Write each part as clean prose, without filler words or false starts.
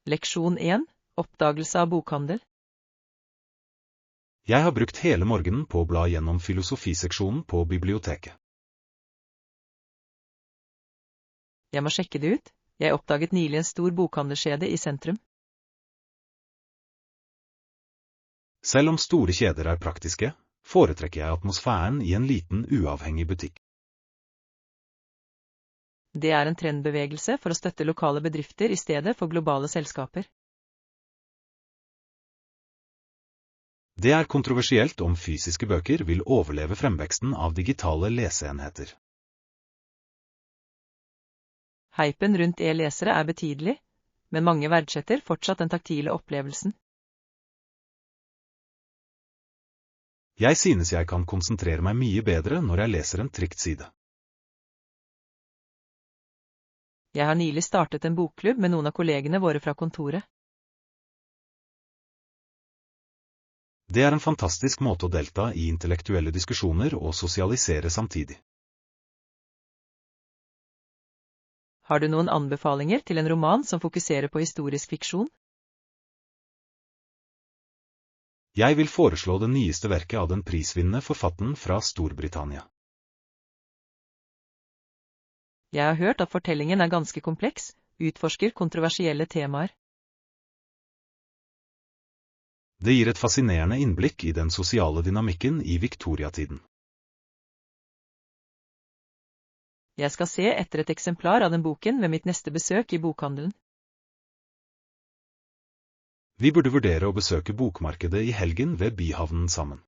Leksjon 1. Oppdagelse av bokhandel. Jeg har brukt hele morgenen på å bla gjennom filosofiseksjonen på biblioteket. Jeg må sjekke det ut. Jeg oppdaget nylig en stor bokhandelskjede i sentrum. Selv om store kjeder er praktiske, foretrekker jeg atmosfæren i en liten, uavhengig butikk. Det er en trendbevegelse for å støtte lokale bedrifter i stedet for globale selskaper. Det er kontroversielt om fysiske bøker vil overleve fremveksten av digitale leseenheter. Hypen rundt e-lesere er betydelig, men mange verdsetter fortsatt den taktile opplevelsen. Jeg synes jeg kan konsentrere meg mye bedre når jeg leser en trykt side. Jeg har nylig startet en bokklubb med noen av kollegene våre fra kontoret. Det er en fantastisk måte å delta i intellektuelle diskusjoner og sosialisere samtidig. Har du noen anbefalinger til en roman som fokuserer på historisk fiksjon? Jeg vil foreslå det nyeste verket av den prisvinnende forfatteren fra Storbritannia. Jeg har hørt at fortellingen er ganske kompleks, utforsker kontroversielle temaer. Det gir et fascinerende innblikk i den sosiale dynamikken i viktoriatiden. Jeg skal se etter et eksemplar av den boken ved mitt neste besøk i bokhandelen. Vi burde vurdere å besøke bokmarkedet i helgen ved Byhavnen sammen.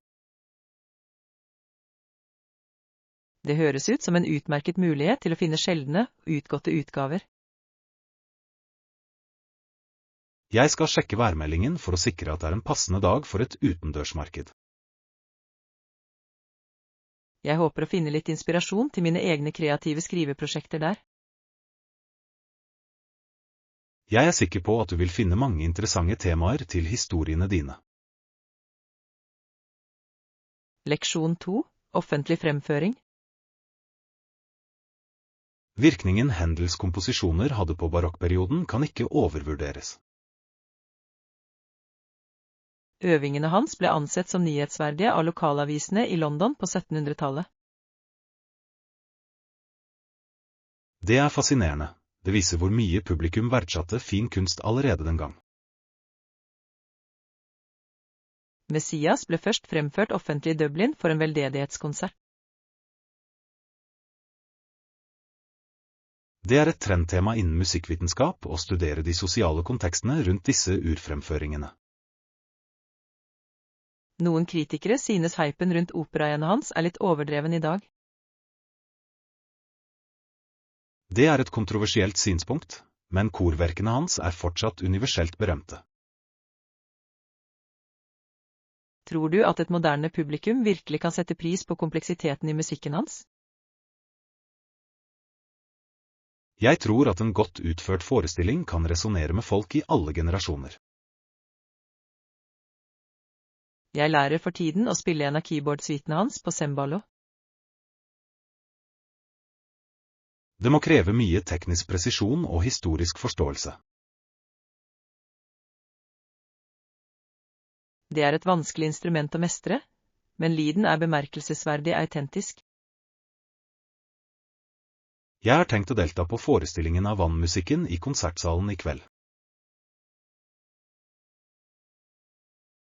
Det høres ut som en utmerket mulighet til å finne sjeldne, utgåtte utgaver. Jeg skal sjekke værmeldingen for å sikre at det er en passende dag for et utendørsmarked. Jeg håper å finne litt inspirasjon til mine egne kreative skriveprosjekter der. Jeg er sikker på at du vil finne mange interessante temaer til historiene dine. Leksjon 2. Offentlig fremføring. Virkningen Händels komposisjoner hadde på barokkperioden kan ikke overvurderes. Øvingene hans ble ansett som nyhetsverdige av lokalavisene i London på 1700-tallet. Det er fascinerende. Det viser hvor mye publikum verdsatte fin kunst allerede den gang. Messias ble først fremført offentlig i Dublin for en veldedighetskonsert. Det er et trendtema innen musikkvitenskap å studere de sosiale kontekstene rundt disse urfremføringene. Noen kritikere synes hypen rundt operaene hans er litt overdreven i dag. Det er et kontroversielt synspunkt, men korverkene hans er fortsatt universelt berømte. Tror du at et moderne publikum virkelig kan sette pris på kompleksiteten i musikken hans? Jeg tror at en godt utført forestilling kan resonere med folk i alle generasjoner. Jeg lærer for tiden å spille en av keyboard-suitene hans på cembalo. Det må kreve mye teknisk presisjon og historisk forståelse. Det er et vanskelig instrument å mestre, men lyden er bemerkelsesverdig autentisk. Jeg har tenkt å delta på forestillingen av vannmusikken i konsertsalen i kveld.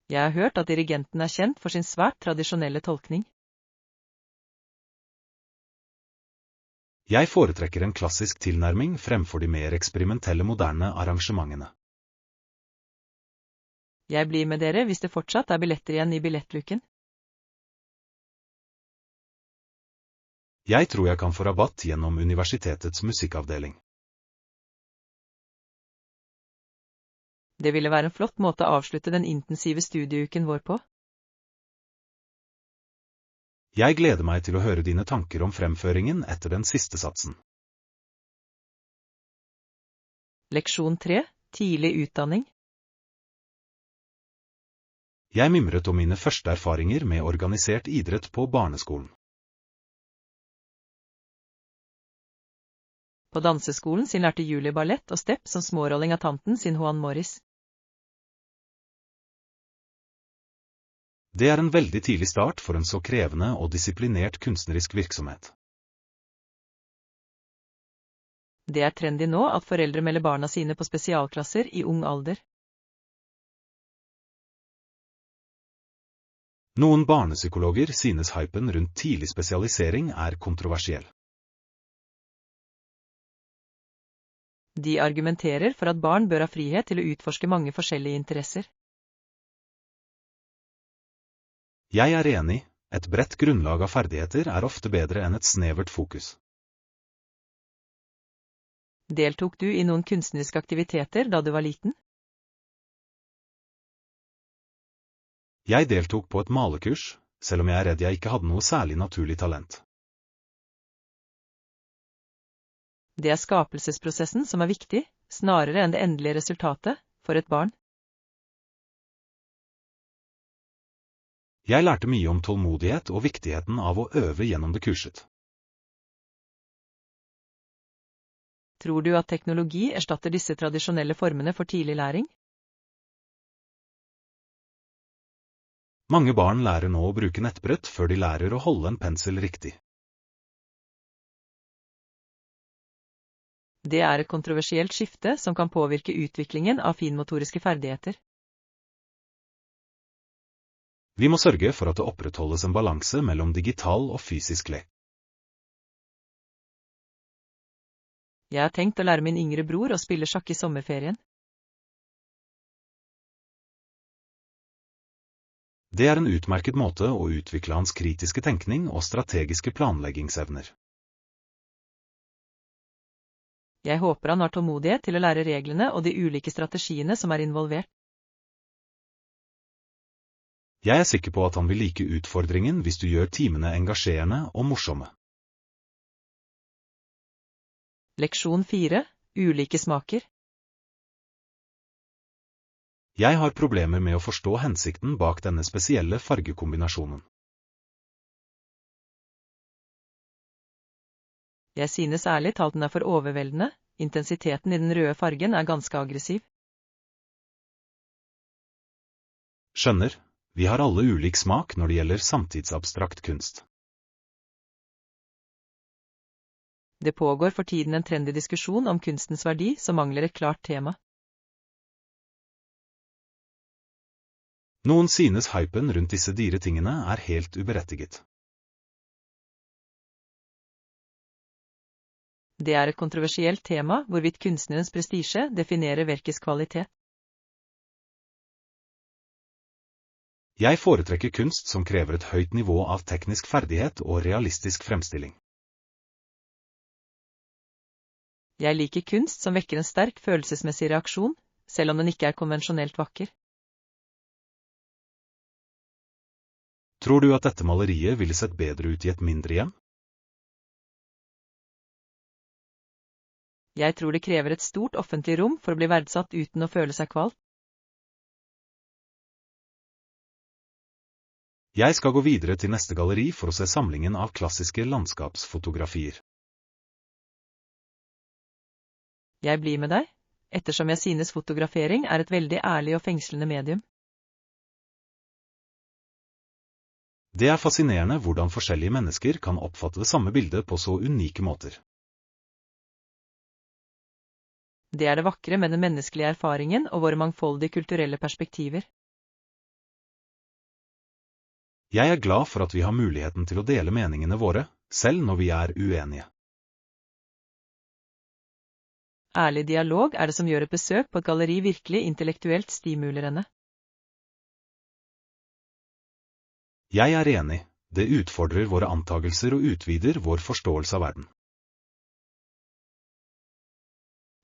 Jeg har hørt at dirigenten er kjent for sin svært tradisjonelle tolkning. Jeg foretrekker en klassisk tilnærming fremfor de mer eksperimentelle moderne arrangementene. Jeg blir med dere hvis det fortsatt er billetter igjen i billettluken. Jeg tror jeg kan få rabatt gjennom universitetets musikkavdeling. Det ville være en flott måte å avslutte den intensive studieuken vår på. Jeg gleder meg til å høre dine tanker om fremføringen etter den siste satsen. Leksjon 3. Tidlig utdanning. Jeg mimret om mine første erfaringer med organisert idrett på barneskolen. På danseskolen sin lærte Julie ballett og stepp som smårolling av tanten sin Juan Morris. Det er en veldig tidlig start for en så krevende og disiplinert kunstnerisk virksomhet. Det er trendy nå at foreldre melder barna sine på spesialklasser i ung alder. Noen barnepsykologer synes hypen rundt tidlig spesialisering er kontroversiell. De argumenterer for at barn bør ha frihet til å utforske mange forskjellige interesser. Jeg er enig, et bredt grunnlag av ferdigheter er ofte bedre enn et snevert fokus. Deltok du i noen kunstneriske aktiviteter da du var liten? Jeg deltok på et malekurs, selv om jeg er redd jeg ikke hadde noe særlig naturlig talent. Det er skapelsesprosessen som er viktig, snarere enn det endelige resultatet, for et barn. Jeg lærte mye om tålmodighet og viktigheten av å øve gjennom det kurset. Tror du at teknologi erstatter disse tradisjonelle formene for tidlig læring? Mange barn lærer nå å bruke nettbrett før de lærer å holde en pensel riktig. Det er et kontroversielt skifte som kan påvirke utviklingen av finmotoriske ferdigheter. Vi må sørge for at det opprettholdes en balanse mellom digital og fysisk lek. Jeg har tenkt å lære min yngre bror å spille sjakk i sommerferien. Det er en utmerket måte å utvikle hans kritiske tenkning og strategiske planleggingsevner. Jeg håper han har tålmodighet til å lære reglene og de ulike strategiene som er involvert. Jeg er sikker på at han vil like utfordringen hvis du gjør timene engasjerende og morsomme. Leksjon 4. Ulike smaker. Jeg har problemer med å forstå hensikten bak denne spesielle fargekombinasjonen. Jeg synes ærlig talt den er for overveldende, intensiteten i den røde fargen er ganske aggressiv. Skjønner, vi har alle ulik smak når det gjelder samtidsabstrakt kunst. Det pågår for tiden en trendy diskusjon om kunstens verdi som mangler et klart tema. Noen synes hypen rundt disse dyre tingene er helt uberettiget. Det er et kontroversielt tema hvorvidt kunstnerens prestisje definerer verkets kvalitet. Jeg foretrekker kunst som krever et høyt nivå av teknisk ferdighet og realistisk fremstilling. Jeg liker kunst som vekker en sterk følelsesmessig reaksjon, selv om den ikke er konvensjonelt vakker. Tror du at dette maleriet ville sett bedre ut i et mindre hjem? Jeg tror det krever et stort offentlig rom for å bli verdsatt uten å føle seg kvalt. Jeg skal gå videre til neste galleri for å se samlingen av klassiske landskapsfotografier. Jeg blir med deg, ettersom jeg synes fotografering er et veldig ærlig og fengslende medium. Det er fascinerende hvordan forskjellige mennesker kan oppfatte det samme bildet på så unike måter. Det er det vakre med den menneskelige erfaringen og våre mangfoldige kulturelle perspektiver. Jeg er glad for at vi har muligheten til å dele meningene våre, selv når vi er uenige. Ærlig dialog er det som gjør et besøk på et galleri virkelig intellektuelt stimulerende. Jeg er enig, det utfordrer våre antagelser og utvider vår forståelse av verden.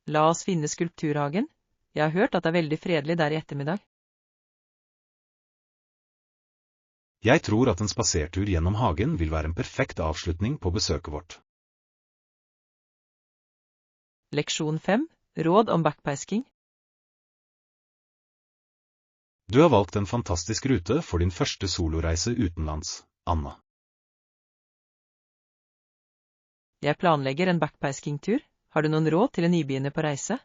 La oss finne skulpturhagen. Jeg har hørt at det er veldig fredelig der i ettermiddag. Jeg tror at en spasertur gjennom hagen vil være en perfekt avslutning på besøket vårt. Leksjon 5. Råd om backpacking. Du har valgt en fantastisk rute for din første soloreise utenlands, Anna. Jeg planlegger en backpackingtur. Har du noen råd til en nybegynner på reise?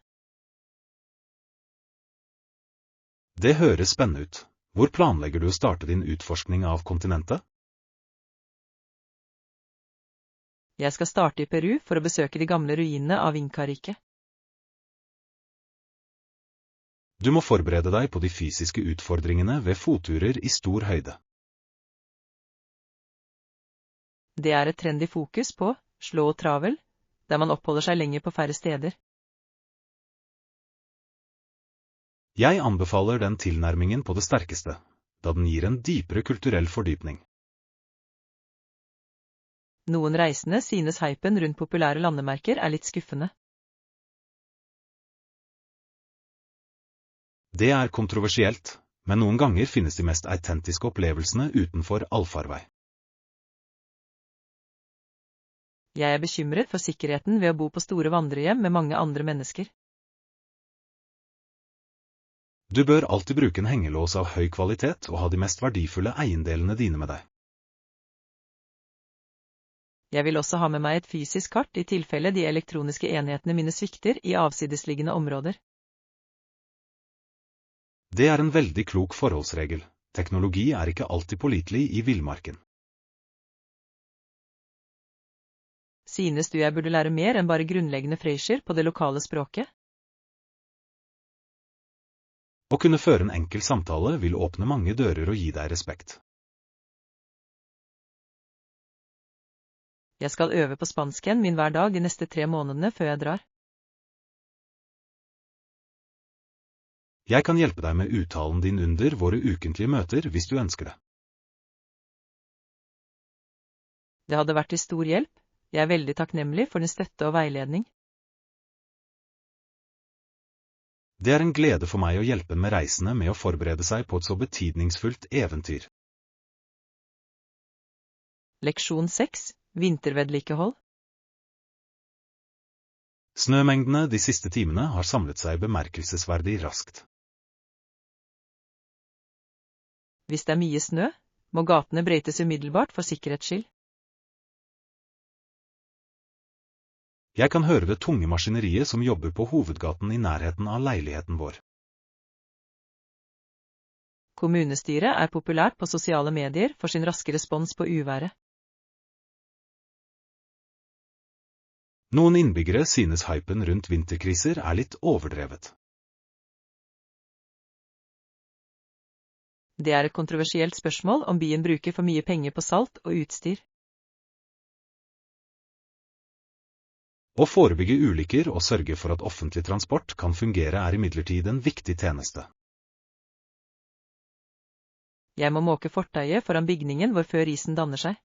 Det høres spennende ut. Hvor planlegger du å starte din utforskning av kontinentet? Jeg skal starte i Peru for å besøke de gamle ruinene av Inka-riket. Du må forberede deg på de fysiske utfordringene ved fotturer i stor høyde. Det er et trendy fokus på slow travel, der man oppholder seg lenger på færre steder. Jeg anbefaler den tilnærmingen på det sterkeste, da den gir en dypere kulturell fordypning. Noen reisende synes hypen rundt populære landemerker er litt skuffende. Det er kontroversielt, men noen ganger finnes de mest autentiske opplevelsene utenfor allfarvei. Jeg er bekymret for sikkerheten ved å bo på store vandrehjem med mange andre mennesker. Du bør alltid bruke en hengelås av høy kvalitet og ha de mest verdifulle eiendelene dine med deg. Jeg vil også ha med meg et fysisk kart i tilfelle de elektroniske enhetene mine svikter i avsidesliggende områder. Det er en veldig klok forholdsregel. Teknologi er ikke alltid pålitelig i villmarken. Synes du jeg burde lære mer enn bare grunnleggende frasyer på det lokale språket? Å kunne føre en enkel samtale vil åpne mange dører og gi deg respekt. Jeg skal øve på spansken min hver dag de neste 3 månedene før jeg drar. Jeg kan hjelpe deg med uttalen din under våre ukentlige møter hvis du ønsker det. Det hadde vært til stor hjelp. Jeg er veldig takknemlig for din støtte og veiledning. Det er en glede for meg å hjelpe med reisende med å forberede seg på et så betydningsfullt eventyr. Leksjon 6. Vintervedlikehold. Snømengdene de siste timene har samlet seg bemerkelsesverdig raskt. Hvis det er mye snø, må gatene brøytes umiddelbart for sikkerhets skyld. Jeg kan høre det tunge maskineriet som jobber på hovedgaten i nærheten av leiligheten vår. Kommunestyret er populært på sosiale medier for sin raske respons på uværet. Noen innbyggere synes hypen rundt vinterkriser er litt overdrevet. Det er et kontroversielt spørsmål om byen bruker for mye penger på salt og utstyr. Å forebygge ulykker og sørge for at offentlig transport kan fungere er imidlertid en viktig tjeneste. Jeg må måke fortauet foran bygningen hvor før isen danner seg.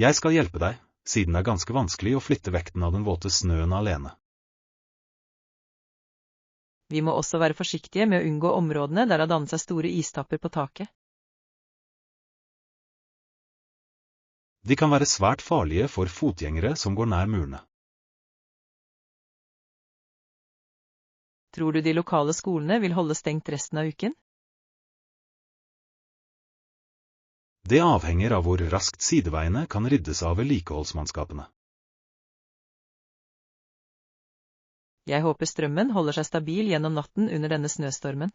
Jeg skal hjelpe deg, siden det er ganske vanskelig å flytte vekten av den våte snøen alene. Vi må også være forsiktige med å unngå områdene der det har dannet seg store istapper på taket. De kan være svært farlige for fotgjengere som går nær murene. Tror du de lokale skolene vil holde stengt resten av uken? Det avhenger av hvor raskt sideveiene kan ryddes av vedlikeholdsmannskapene. Jeg håper strømmen holder seg stabil gjennom natten under denne snøstormen.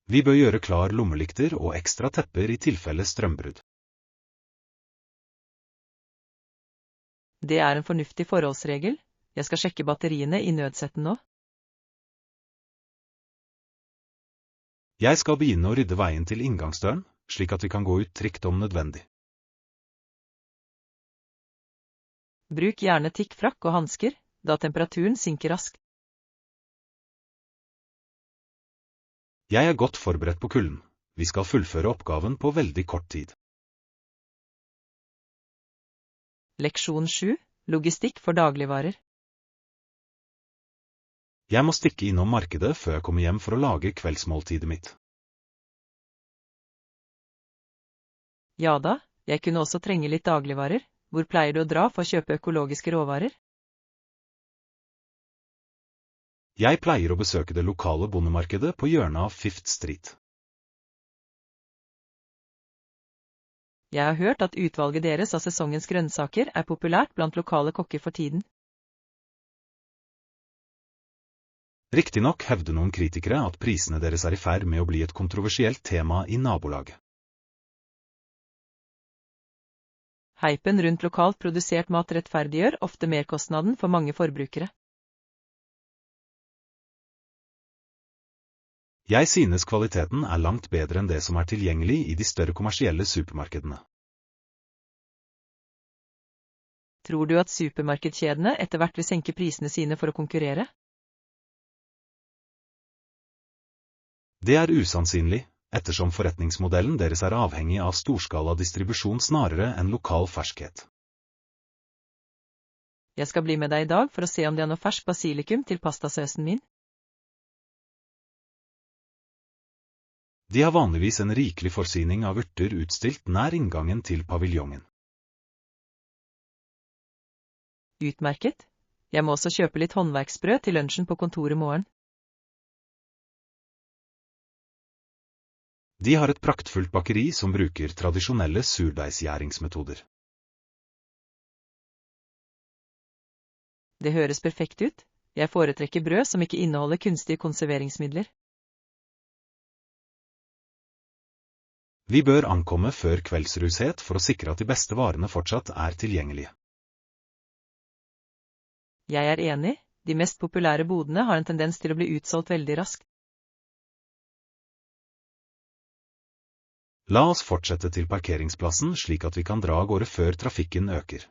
Vi bør gjøre klar lommelykter og ekstra tepper i tilfelle strømbrudd. Det er en fornuftig forholdsregel. Jeg skal sjekke batteriene i nødsetten nå. Jeg skal begynne å rydde veien til inngangsdøren, slik at vi kan gå ut trygt om nødvendig. Bruk gjerne tikkfrakk og hansker, da temperaturen synker raskt. Jeg er godt forberedt på kulden. Vi skal fullføre oppgaven på veldig kort tid. Leksjon 7. Logistikk for dagligvarer. Jeg må stikke innom markedet før jeg kommer hjem for å lage kveldsmåltidet mitt. Ja da, jeg kunne også trenge litt dagligvarer. Hvor pleier du å dra for å kjøpe økologiske råvarer? Jeg pleier å besøke det lokale bondemarkedet på hjørnet av Fifth Street. Jeg har hørt at utvalget deres av sesongens grønnsaker er populært blant lokale kokker for tiden. Riktignok hevder noen kritikere at prisene deres er i ferd med å bli et kontroversielt tema i nabolaget. Hypen rundt lokalt produsert mat rettferdiggjør ofte merkostnaden for mange forbrukere. Jeg synes kvaliteten er langt bedre enn det som er tilgjengelig i de større kommersielle supermarkedene. Tror du at supermarkedkjedene etter hvert vil senke prisene sine for å konkurrere? Det er usannsynlig, ettersom forretningsmodellen deres er avhengig av storskala distribusjon snarere enn lokal ferskhet. Jeg skal bli med deg i dag for å se om de har noe fersk basilikum til pastasausen min. De har vanligvis en rikelig forsyning av urter utstilt nær inngangen til paviljongen. Utmerket. Jeg må også kjøpe litt håndverksbrød til lunsjen på kontoret morgen. De har et praktfullt bakeri som bruker tradisjonelle surdeigsgjæringsmetoder. Det høres perfekt ut. Jeg foretrekker brød som ikke inneholder kunstige konserveringsmidler. Vi bør ankomme før kveldsrushet for å sikre at de beste varene fortsatt er tilgjengelige. Jeg er enig, de mest populære bodene har en tendens til å bli utsolgt veldig raskt. La oss fortsette til parkeringsplassen slik at vi kan dra av gårde før trafikken øker.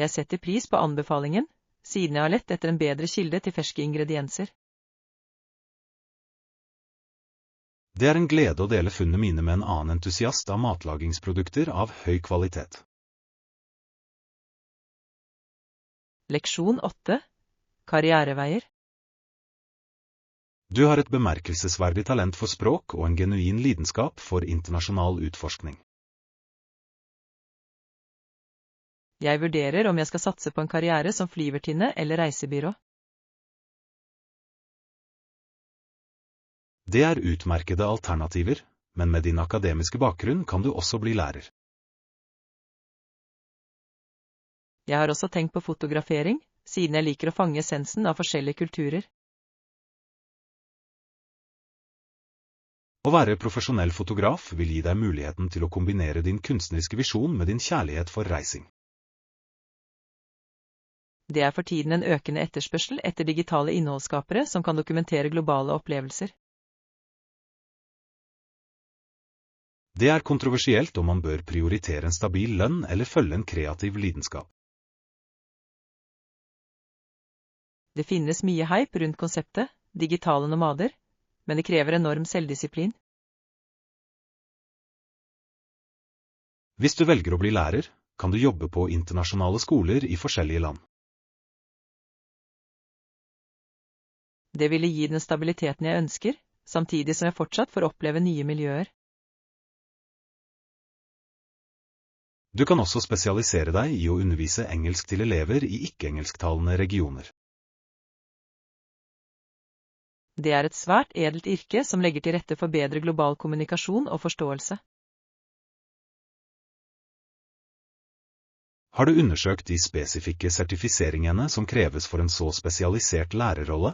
Jeg setter pris på anbefalingen, siden jeg har lett etter en bedre kilde til ferske ingredienser. Det er en glede å dele funnene mine med en annen entusiast av matlagingsprodukter av høy kvalitet. Leksjon 8. Karriereveier. Du har et bemerkelsesverdig talent for språk og en genuin lidenskap for internasjonal utforskning. Jeg vurderer om jeg skal satse på en karriere som flyvertinne eller reisebyrå. Det er utmerkede alternativer, men med din akademiske bakgrunn kan du også bli lærer. Jeg har også tenkt på fotografering, siden jeg liker å fange essensen av forskjellige kulturer. Å være profesjonell fotograf vil gi deg muligheten til å kombinere din kunstneriske visjon med din kjærlighet for reising. Det er for tiden en økende etterspørsel etter digitale innholdsskapere som kan dokumentere globale opplevelser. Det er kontroversielt om man bør prioritere en stabil lønn eller følge en kreativ lidenskap. Det finnes mye hype rundt konseptet, digitale nomader, men det krever enorm selvdisiplin. Hvis du velger å bli lærer, kan du jobbe på internasjonale skoler i forskjellige land. Det ville gi den stabiliteten jeg ønsker, samtidig som jeg fortsatt får oppleve nye miljøer. Du kan også spesialisere deg i å undervise engelsk til elever i ikke-engelsktalende regioner. Det er et svært edelt yrke som legger til rette for bedre global kommunikasjon og forståelse. Har du undersøkt de spesifikke sertifiseringene som kreves for en så spesialisert lærerrolle?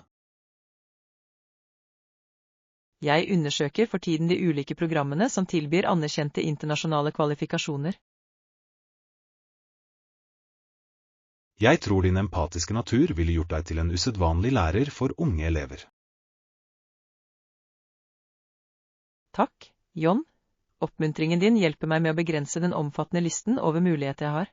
Jeg undersøker for tiden de ulike programmene som tilbyr anerkjente internasjonale kvalifikasjoner. Jeg tror din empatiske natur ville gjort deg til en usedvanlig lærer for unge elever. Takk, John. Oppmuntringen din hjelper meg med å begrense den omfattende listen over muligheter jeg har.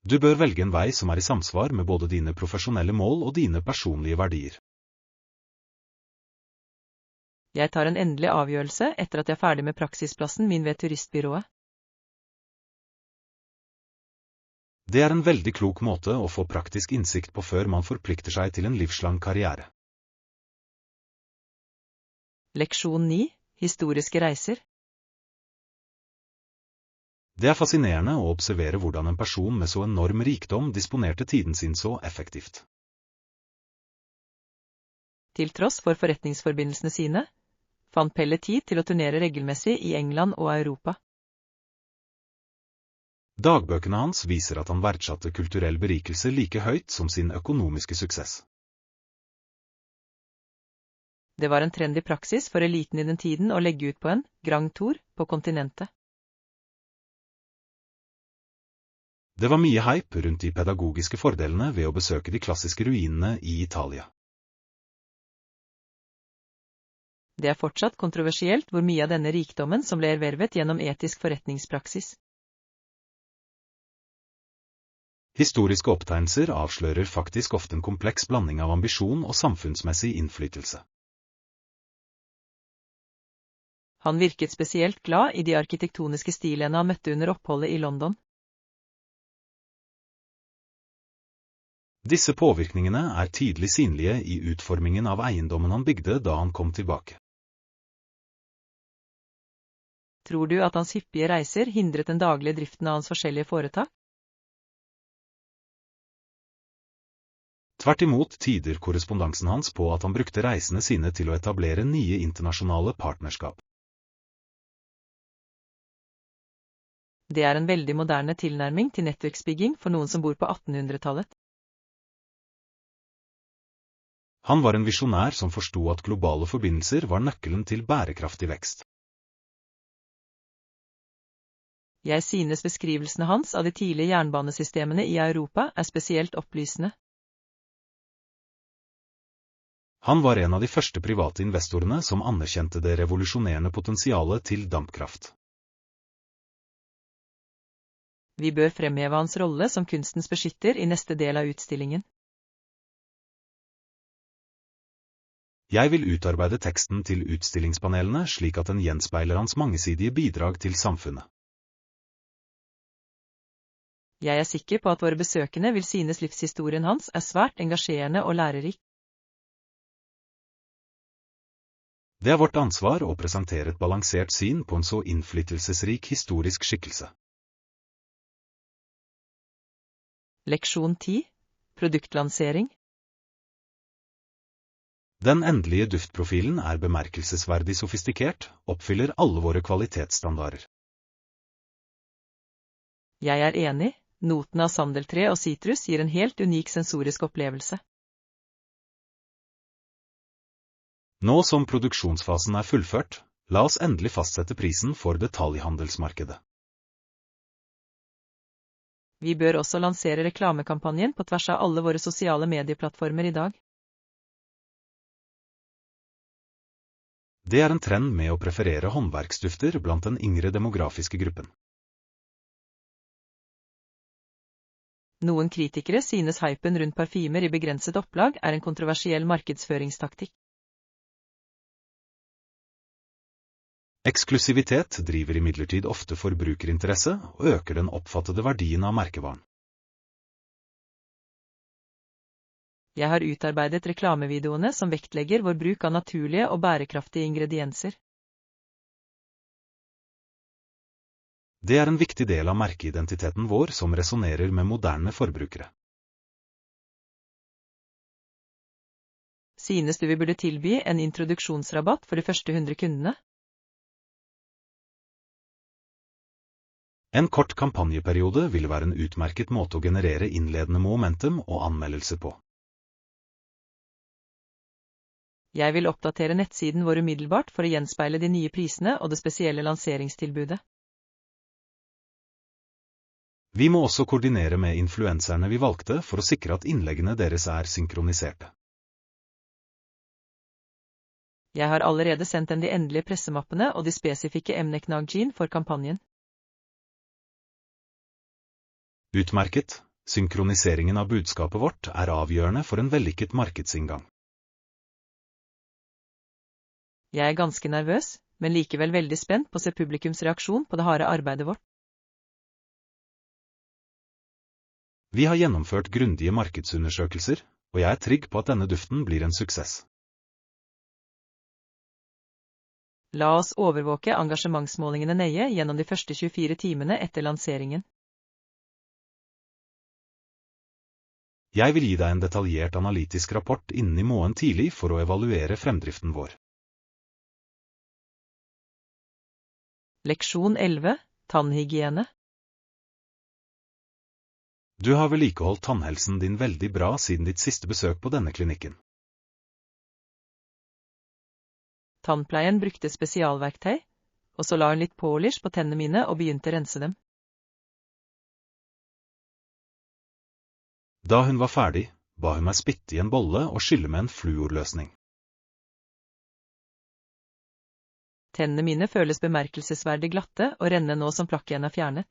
Du bør velge en vei som er i samsvar med både dine profesjonelle mål og dine personlige verdier. Jeg tar en endelig avgjørelse etter at jeg er ferdig med praksisplassen min ved turistbyrået. Det er en veldig klok måte å få praktisk innsikt på før man forplikter seg til en livslang karriere. Leksjon 9. Historiske reiser. Det er fascinerende å observere hvordan en person med så enorm rikdom disponerte tiden sin så effektivt. Til tross for forretningsforbindelsene sine, fant Pelle tid til å turnere regelmessig i England og Europa. Dagbøkene hans viser at han verdsatte kulturell berikelse like høyt som sin økonomiske suksess. Det var en trendy praksis for eliten i den tiden å legge ut på en Grand Tour på kontinentet. Det var mye hype rundt de pedagogiske fordelene ved å besøke de klassiske ruinene i Italia. Det er fortsatt kontroversielt hvor mye av denne rikdommen som ble ervervet gjennom etisk forretningspraksis. Historiske opptegnelser avslører faktisk ofte en kompleks blanding av ambisjon og samfunnsmessig innflytelse. Han virket spesielt glad i de arkitektoniske stilene han møtte under oppholdet i London. Disse påvirkningene er tydelig synlige i utformingen av eiendommen han bygde da han kom tilbake. Tror du at hans hyppige reiser hindret den daglige driften av hans forskjellige foretak? Tvert imot tyder korrespondansen hans på at han brukte reisene sine til å etablere nye internasjonale partnerskap. Det er en veldig moderne tilnærming til nettverksbygging for noen som bor på 1800-tallet. Han var en visjonær som forsto at globale forbindelser var nøkkelen til bærekraftig vekst. Jeg synes beskrivelsene hans av de tidlige jernbanesystemene i Europa er spesielt opplysende. Han var en av de første private investorene som anerkjente det revolusjonerende potensialet til dampkraft. Vi bør fremheve hans rolle som kunstens beskytter i neste del av utstillingen. Jeg vil utarbeide teksten til utstillingspanelene slik at den gjenspeiler hans mangesidige bidrag til samfunnet. Jeg er sikker på at våre besøkende vil synes livshistorien hans er svært engasjerende og lærerik. Det er vårt ansvar å presentere et balansert syn på en så innflytelsesrik historisk skikkelse. Leksjon 10. Produktlansering. Den endelige duftprofilen er bemerkelsesverdig sofistikert, oppfyller alle våre kvalitetsstandarder. Jeg er enig, notene av sandeltre og sitrus gir en helt unik sensorisk opplevelse. Nå som produksjonsfasen er fullført, la oss endelig fastsette prisen for detaljhandelsmarkedet. Vi bør også lansere reklamekampanjen på tvers av alle våre sosiale medieplattformer i dag. Det er en trend med å preferere håndverksdufter blant den yngre demografiske gruppen. Noen kritikere synes hypen rundt parfymer i begrenset opplag er en kontroversiell markedsføringstaktikk. Eksklusivitet driver imidlertid ofte forbrukerinteresse og øker den oppfattede verdien av merkevaren. Jeg har utarbeidet reklamevideoene som vektlegger vår bruk av naturlige og bærekraftige ingredienser. Det er en viktig del av merkeidentiteten vår som resonerer med moderne forbrukere. Synes du vi burde tilby en introduksjonsrabatt for de første 100 kundene? En kort kampanjeperiode vil være en utmerket måte å generere innledende momentum og anmeldelse på. Jeg vil oppdatere nettsiden vår umiddelbart for å gjenspeile de nye prisene og det spesielle lanseringstilbudet. Vi må også koordinere med influenserne vi valgte for å sikre at innleggene deres er synkroniserte. Jeg har allerede sendt dem de endelige pressemappene og de spesifikke emneknaggen for kampanjen. Utmerket, synkroniseringen av budskapet vårt er avgjørende for en vellykket markedsinngang. Jeg er ganske nervøs, men likevel veldig spent på å se publikums reaksjon på det harde arbeidet vårt. Vi har gjennomført grundige markedsundersøkelser, og jeg er trygg på at denne duften blir en suksess. La oss overvåke engasjementsmålingene nøye gjennom de første 24 timene etter lanseringen. Jeg vil gi deg en detaljert analytisk rapport innen i morgen tidlig for å evaluere fremdriften vår. Leksjon 11. Tannhygiene. Du har vedlikeholdt tannhelsen din veldig bra siden ditt siste besøk på denne klinikken. Tannpleien brukte spesialverktøy, og så la hun litt polish på tennene mine og begynte å rense dem. Da hun var ferdig, ba hun meg spytte i en bolle og skylle med en fluorløsning. Tennene mine føles bemerkelsesverdig glatte og renner nå som plakken er fjernet.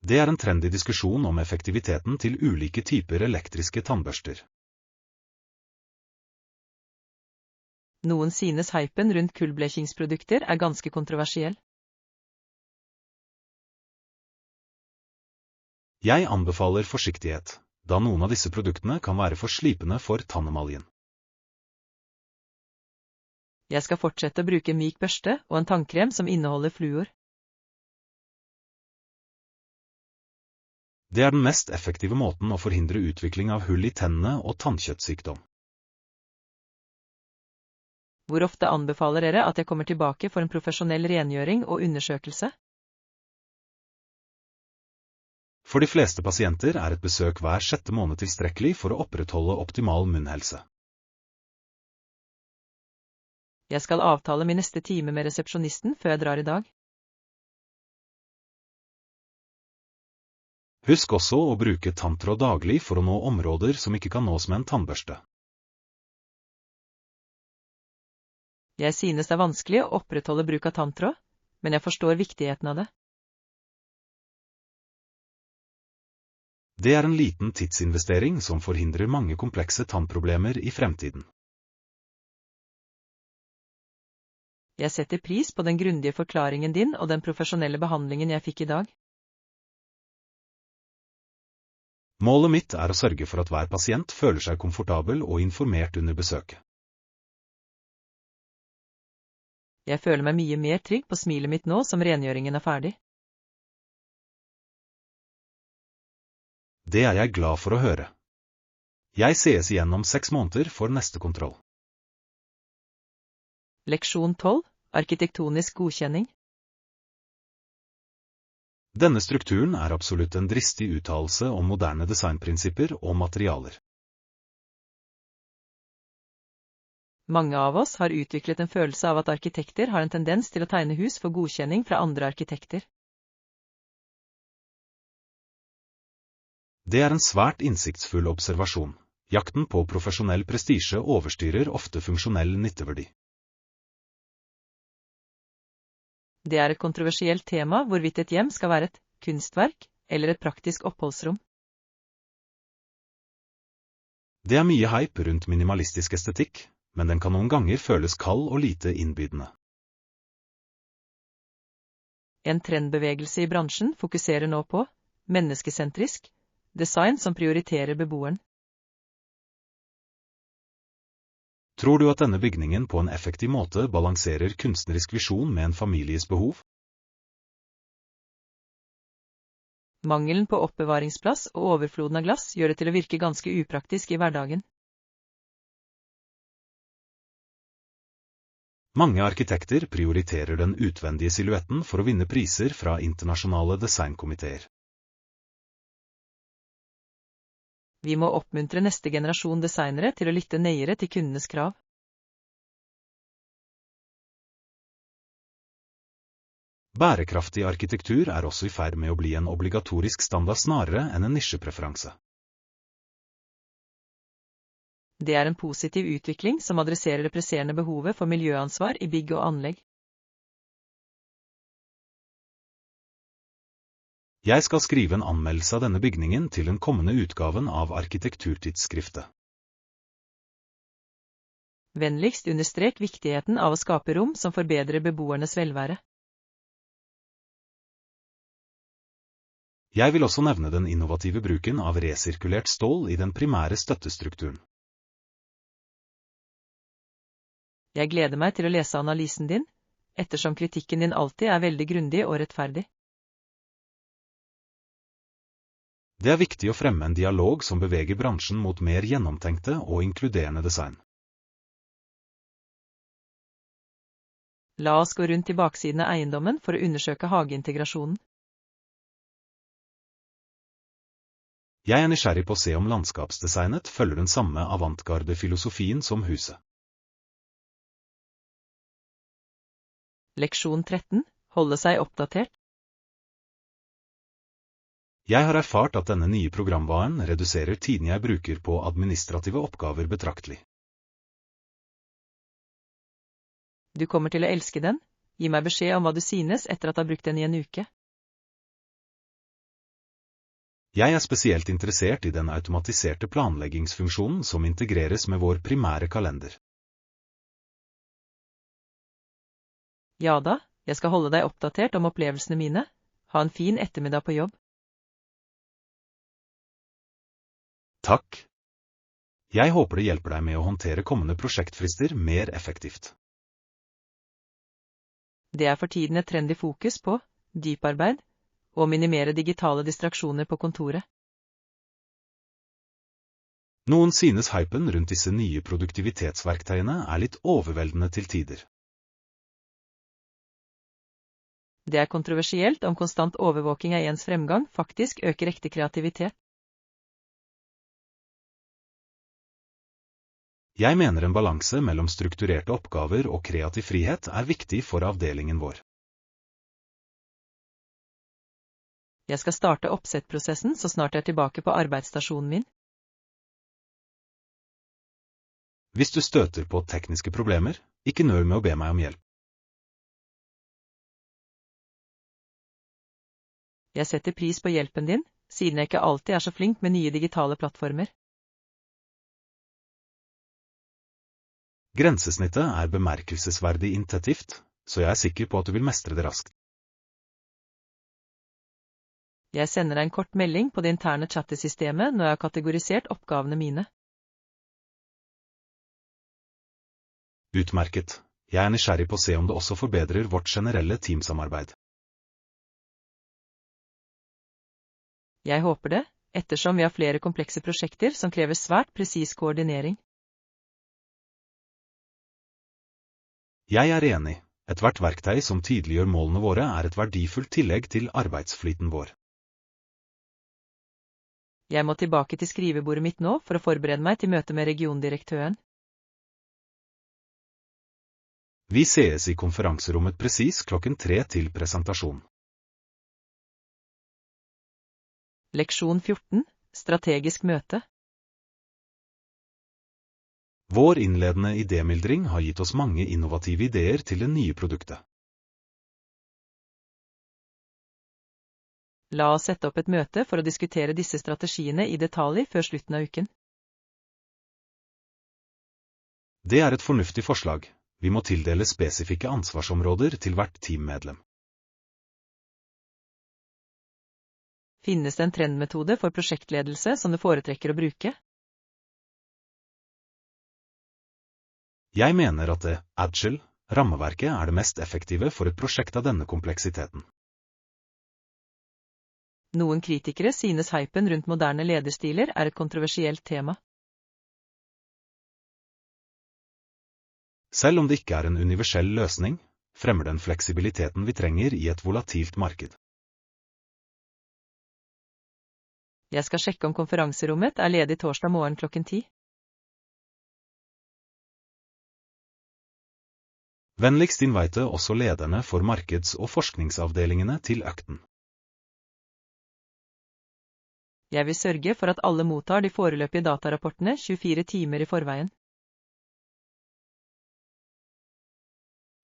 Det er en trendy diskusjon om effektiviteten til ulike typer elektriske tannbørster. Noen synes hypen rundt kullblekingsprodukter er ganske kontroversiell. Jeg anbefaler forsiktighet, da noen av disse produktene kan være for slipende for tannemaljen. Jeg skal fortsette å bruke myk børste og en tannkrem som inneholder fluor. Det er den mest effektive måten å forhindre utvikling av hull i tennene og tannkjøttsykdom. Hvor ofte anbefaler dere at jeg kommer tilbake for en profesjonell rengjøring og undersøkelse? For de fleste pasienter er et besøk hver 6. måned tilstrekkelig for å opprettholde optimal munnhelse. Jeg skal avtale min neste time med resepsjonisten før jeg drar i dag. Husk også å bruke tanntråd daglig for å nå områder som ikke kan nås med en tannbørste. Jeg synes det er vanskelig å opprettholde bruk av tanntråd, men jeg forstår viktigheten av det. Det er en liten tidsinvestering som forhindrer mange komplekse tannproblemer i fremtiden. Jeg setter pris på den grundige forklaringen din og den profesjonelle behandlingen jeg fikk i dag. Målet mitt er å sørge for at hver pasient føler seg komfortabel og informert under besøket. Jeg føler meg mye mer trygg på smilet mitt nå som rengjøringen er ferdig. Det er jeg glad for å høre. Jeg ses igjen om 6 måneder for neste kontroll. Leksjon 12. Arkitektonisk godkjenning. Denne strukturen er absolutt en dristig uttalelse om moderne designprinsipper og materialer. Mange av oss har utviklet en følelse av at arkitekter har en tendens til å tegne hus for godkjenning fra andre arkitekter. Det er en svært innsiktsfull observasjon. Jakten på profesjonell prestisje overstyrer ofte funksjonell nytteverdi. Det er et kontroversielt tema hvorvidt et hjem skal være et kunstverk eller et praktisk oppholdsrom. Det er mye hype rundt minimalistisk estetikk, men den kan noen ganger føles kald og lite innbydende. En trendbevegelse i bransjen fokuserer nå på menneskesentrisk design som prioriterer beboeren. Tror du at denne bygningen på en effektiv måte balanserer kunstnerisk visjon med en families behov? Mangelen på oppbevaringsplass og overfloden av glass gjør det til å virke ganske upraktisk i hverdagen. Mange arkitekter prioriterer den utvendige silhuetten for å vinne priser fra internasjonale designkomiteer. Vi må oppmuntre neste generasjon designere til å lytte nøyere til kundenes krav. Bærekraftig arkitektur er også i ferd med å bli en obligatorisk standard snarere enn en nisjepreferanse. Det er en positiv utvikling som adresserer det presserende behovet for miljøansvar i bygg og anlegg. Jeg skal skrive en anmeldelse av denne bygningen til den kommende utgaven av arkitekturtidsskriftet. Vennligst understrek viktigheten av å skape rom som forbedrer beboernes velvære. Jeg vil også nevne den innovative bruken av resirkulert stål i den primære støttestrukturen. Jeg gleder meg til å lese analysen din, ettersom kritikken din alltid er veldig grundig og rettferdig. Det er viktig å fremme en dialog som beveger bransjen mot mer gjennomtenkte og inkluderende design. La oss gå rundt i baksiden av eiendommen for å undersøke hageintegrasjonen. Jeg er nysgjerrig på å se om landskapsdesignet følger den samme avantgarde-filosofien som huset. Leksjon 13. Holde seg oppdatert. Jeg har erfart at denne nye programvaren reduserer tiden jeg bruker på administrative oppgaver betraktelig. Du kommer til å elske den. Gi meg beskjed om hva du synes etter at du har brukt den i en uke. Jeg er spesielt interessert i den automatiserte planleggingsfunksjonen som integreres med vår primære kalender. Ja da, jeg skal holde deg oppdatert om opplevelsene mine. Ha en fin ettermiddag på jobb. Takk. Jeg håper det hjelper deg med å håndtere kommende prosjektfrister mer effektivt. Det er for tiden et trendy fokus på dyparbeid og å minimere digitale distraksjoner på kontoret. Noen synes hypen rundt disse nye produktivitetsverktøyene er litt overveldende til tider. Det er kontroversielt om konstant overvåking av ens fremgang faktisk øker ekte kreativitet. Jeg mener en balanse mellom strukturerte oppgaver og kreativ frihet er viktig for avdelingen vår. Jeg skal starte oppsettprosessen så snart jeg er tilbake på arbeidsstasjonen min. Hvis du støter på tekniske problemer, ikke nøl med å be meg om hjelp. Jeg setter pris på hjelpen din, siden jeg ikke alltid er så flink med nye digitale plattformer. Grensesnittet er bemerkelsesverdig intentivt, så jeg er sikker på at du vil mestre det raskt. Jeg sender deg en kort melding på det interne chattesystemet når jeg har kategorisert oppgavene mine. Utmerket. Jeg er nysgjerrig på å se om det også forbedrer vårt generelle teamsamarbeid. Jeg håper det, ettersom vi har flere komplekse prosjekter som krever svært presis koordinering. Jeg er enig. Ethvert verktøy som tydeliggjør målene våre er et verdifullt tillegg til arbeidsflyten vår. Jeg må tilbake til skrivebordet mitt nå for å forberede meg til møte med regiondirektøren. Vi sees i konferanserommet presis 3 til presentasjon. Leksjon 14. Strategisk møte. Vår innledende idémyldring har gitt oss mange innovative ideer til det nye produktet. La oss sette opp et møte for å diskutere disse strategiene i detalj før slutten av uken. Det er et fornuftig forslag. Vi må tildele spesifikke ansvarsområder til hvert teammedlem. Finnes det en trendmetode for prosjektledelse som du foretrekker å bruke? Jeg mener at det, Agile, rammeverket er det mest effektive for et prosjekt av denne kompleksiteten. Noen kritikere synes hypen rundt moderne lederstiler er et kontroversielt tema. Selv om det ikke er en universell løsning, fremmer den fleksibiliteten vi trenger i et volatilt marked. Jeg skal sjekke om konferanserommet er ledig torsdag morgen 10:00. Vennligst invite også lederne for markeds- og forskningsavdelingene til økten. Jeg vil sørge for at alle mottar de foreløpige datarapportene 24 timer i forveien.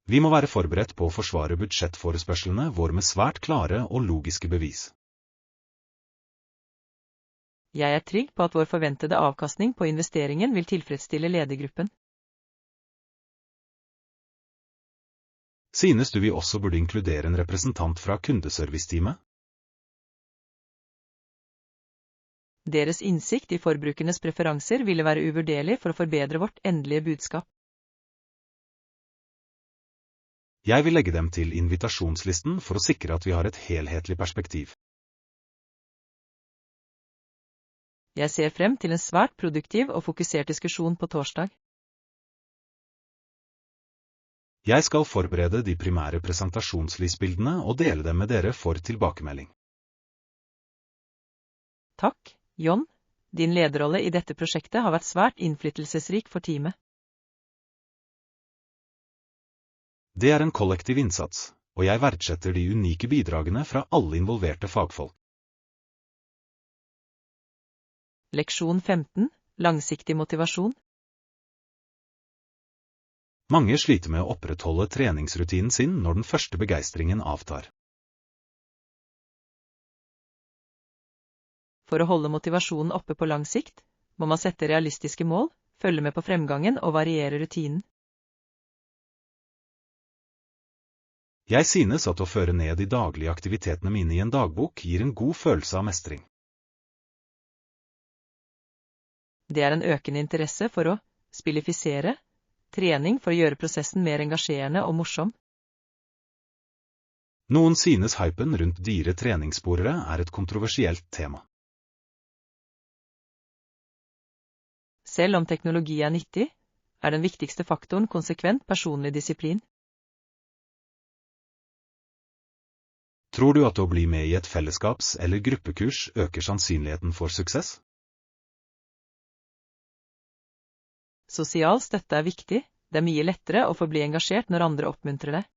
Vi må være forberedt på å forsvare budsjettforespørslene våre med svært klare og logiske bevis. Jeg er trygg på at vår forventede avkastning på investeringen vil tilfredsstille ledergruppen. Synes du vi også burde inkludere en representant fra kundeserviceteamet? Deres innsikt i forbrukernes preferanser ville være uvurderlig for å forbedre vårt endelige budskap. Jeg vil legge dem til invitasjonslisten for å sikre at vi har et helhetlig perspektiv. Jeg ser frem til en svært produktiv og fokusert diskusjon på torsdag. Jeg skal forberede de primære presentasjonslysbildene og dele dem med dere for tilbakemelding. Takk, John. Din lederrolle i dette prosjektet har vært svært innflytelsesrik for teamet. Det er en kollektiv innsats, og jeg verdsetter de unike bidragene fra alle involverte fagfolk. Leksjon 15. Langsiktig motivasjon. Mange sliter med å opprettholde treningsrutinen sin når den første begeistringen avtar. For å holde motivasjonen oppe på lang sikt, må man sette realistiske mål, følge med på fremgangen og variere rutinen. Jeg synes at å føre ned de daglige aktivitetene mine i en dagbok gir en god følelse av mestring. Det er en økende interesse for å spilifisere trening for å gjøre prosessen mer engasjerende og morsom. Noen synes hypen rundt dyre treningssporere er et kontroversielt tema. Selv om teknologi er nyttig, er den viktigste faktoren konsekvent personlig disiplin. Tror du at å bli med i et fellesskaps- eller gruppekurs øker sannsynligheten for suksess? Sosial støtte er viktig, det er mye lettere å forbli engasjert når andre oppmuntrer deg.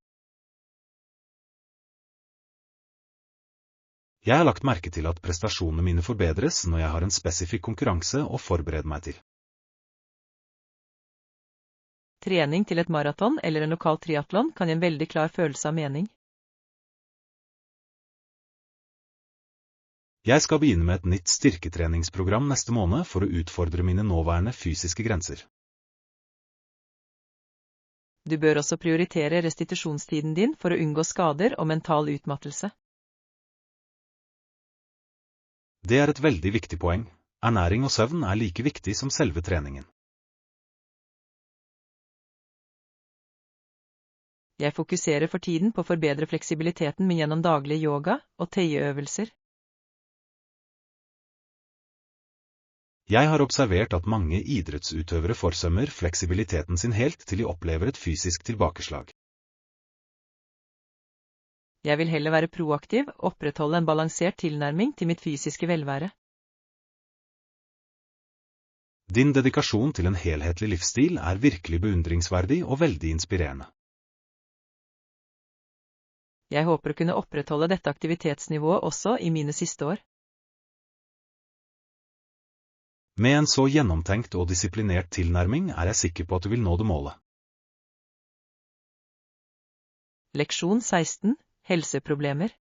Jeg har lagt merke til at prestasjonene mine forbedres når jeg har en spesifikk konkurranse å forberede meg til. Trening til et maraton eller en lokal triatlon kan gi en veldig klar følelse av mening. Jeg skal begynne med et nytt styrketreningsprogram neste måned for å utfordre mine nåværende fysiske grenser. Du bør også prioritere restitusjonstiden din for å unngå skader og mental utmattelse. Det er et veldig viktig poeng. Ernæring og søvn er like viktig som selve treningen. Jeg fokuserer for tiden på å forbedre fleksibiliteten min gjennom daglige yoga og tøyeøvelser. Jeg har observert at mange idrettsutøvere forsømmer fleksibiliteten sin helt til de opplever et fysisk tilbakeslag. Jeg vil heller være proaktiv og opprettholde en balansert tilnærming til mitt fysiske velvære. Din dedikasjon til en helhetlig livsstil er virkelig beundringsverdig og veldig inspirerende. Jeg håper å kunne opprettholde dette aktivitetsnivået også i mine siste år. Med en så gjennomtenkt og disiplinert tilnærming er jeg sikker på at du vil nå det målet. Leksjon 16. Helseproblemer.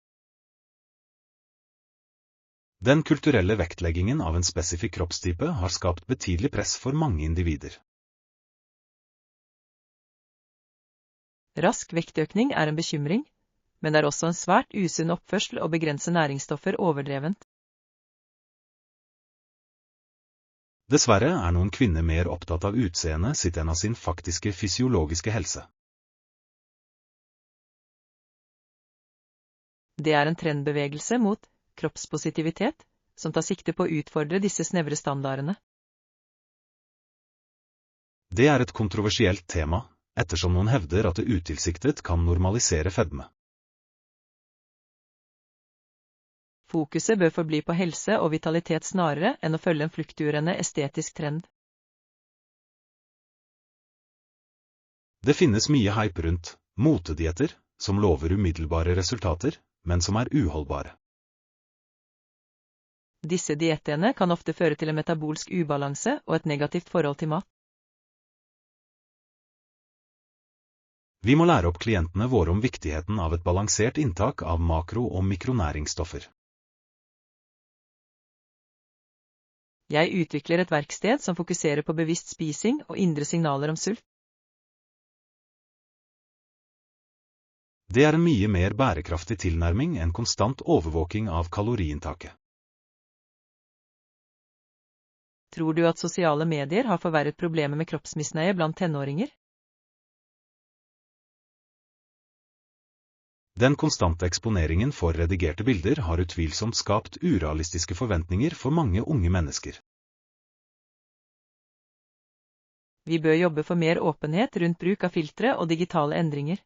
Den kulturelle vektleggingen av en spesifikk kroppstype har skapt betydelig press for mange individer. Rask vektøkning er en bekymring, men det er også en svært usunn oppførsel å begrense næringsstoffer overdrevent. Dessverre er noen kvinner mer opptatt av utseendet sitt enn av sin faktiske fysiologiske helse. Det er en trendbevegelse mot kroppspositivitet, som tar sikte på å utfordre disse snevre standardene. Det er et kontroversielt tema, ettersom noen hevder at det utilsiktet kan normalisere fedme. Fokuset bør forbli på helse og vitalitet snarere enn å følge en fluktuerende estetisk trend. Det finnes mye hype rundt motedietter, som lover umiddelbare resultater, men som er uholdbare. Disse diettene kan ofte føre til en metabolsk ubalanse og et negativt forhold til mat. Vi må lære opp klientene våre om viktigheten av et balansert inntak av makro- og mikronæringsstoffer. Jeg utvikler et verksted som fokuserer på bevisst spising og indre signaler om sult. Det er en mye mer bærekraftig tilnærming enn konstant overvåking av kaloriinntaket. Tror du at sosiale medier har forverret problemet med kroppsmisnøye blant tenåringer? Den konstante eksponeringen for redigerte bilder har utvilsomt skapt urealistiske forventninger for mange unge mennesker. Vi bør jobbe for mer åpenhet rundt bruk av filtre og digitale endringer.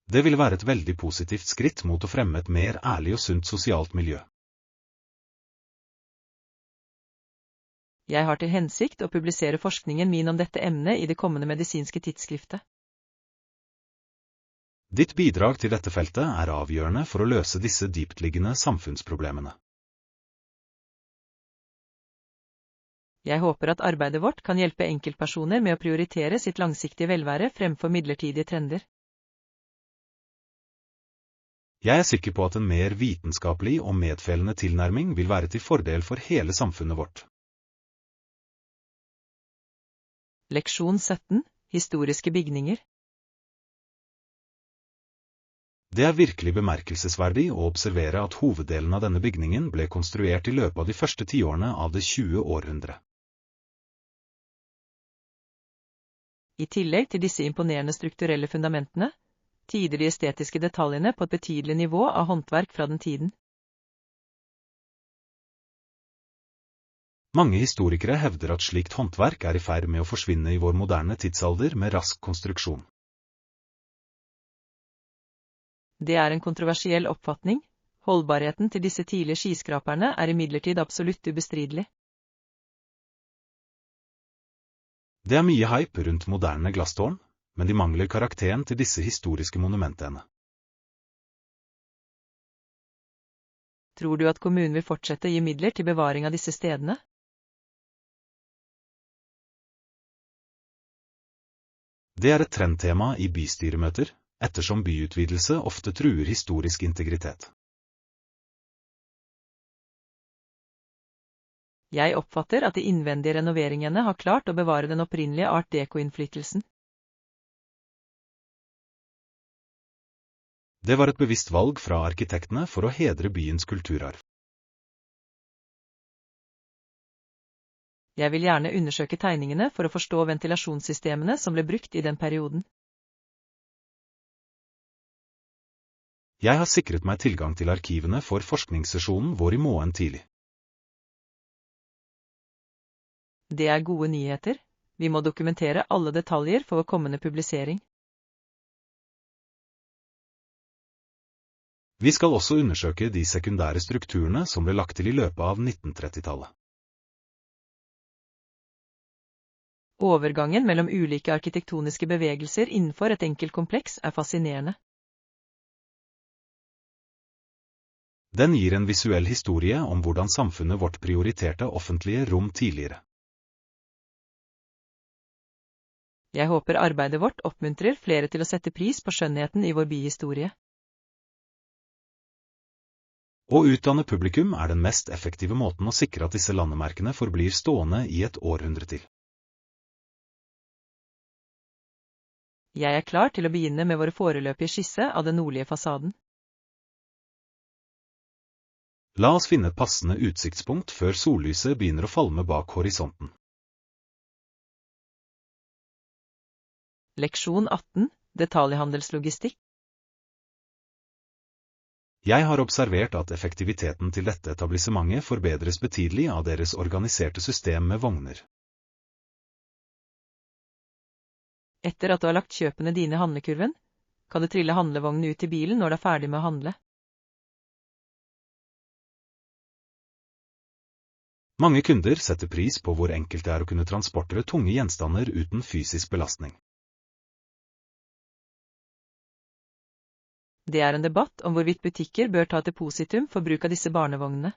Det vil være et veldig positivt skritt mot å fremme et mer ærlig og sunt sosialt miljø. Jeg har til hensikt å publisere forskningen min om dette emnet i det kommende medisinske tidsskriftet. Ditt bidrag til dette feltet er avgjørende for å løse disse dyptliggende samfunnsproblemene. Jeg håper at arbeidet vårt kan hjelpe enkeltpersoner med å prioritere sitt langsiktige velvære fremfor midlertidige trender. Jeg er sikker på at en mer vitenskapelig og medfølende tilnærming vil være til fordel for hele samfunnet vårt. Leksjon 17. Historiske bygninger. Det er virkelig bemerkelsesverdig å observere at hoveddelen av denne bygningen ble konstruert i løpet av de første tiårene av det 20. århundre. I tillegg til disse imponerende strukturelle fundamentene, tyder de estetiske detaljene på et betydelig nivå av håndverk fra den tiden. Mange historikere hevder at slikt håndverk er i ferd med å forsvinne i vår moderne tidsalder med rask konstruksjon. Det er en kontroversiell oppfatning. Holdbarheten til disse tidlige skyskraperne er imidlertid absolutt ubestridelig. Det er mye hype rundt moderne glasstårn, men de mangler karakteren til disse historiske monumentene. Tror du at kommunen vil fortsette å gi midler til bevaring av disse stedene? Det er et trendtema i bystyremøter, ettersom byutvidelse ofte truer historisk integritet. Jeg oppfatter at de innvendige renoveringene har klart å bevare den opprinnelige art deco-innflytelsen. Det var et bevisst valg fra arkitektene for å hedre byens kulturarv. Jeg vil gjerne undersøke tegningene for å forstå ventilasjonssystemene som ble brukt i den perioden. Jeg har sikret meg tilgang til arkivene for forskningssesjonen vår i morgen tidlig. Det er gode nyheter. Vi må dokumentere alle detaljer for vår kommende publisering. Vi skal også undersøke de sekundære strukturene som ble lagt til i løpet av 1930-tallet. Overgangen mellom ulike arkitektoniske bevegelser innenfor et enkelt kompleks er fascinerende. Den gir en visuell historie om hvordan samfunnet vårt prioriterte offentlige rom tidligere. Jeg håper arbeidet vårt oppmuntrer flere til å sette pris på skjønnheten i vår byhistorie. Å utdanne publikum er den mest effektive måten å sikre at disse landemerkene forblir stående i et århundre til. Jeg er klar til å begynne med våre foreløpige skisse av den nordlige fasaden. La oss finne et passende utsiktspunkt før sollyset begynner å falme bak horisonten. Leksjon 18. Detaljhandelslogistikk. Jeg har observert at effektiviteten til dette etablissementet forbedres betydelig av deres organiserte system med vogner. Etter at du har lagt kjøpene dine i handlekurven, kan du trille handlevognene ut i bilen når du er ferdig med å handle. Mange kunder setter pris på hvor enkelt det er å kunne transportere tunge gjenstander uten fysisk belastning. Det er en debatt om hvorvidt butikker bør ta et depositum for bruk av disse barnevognene.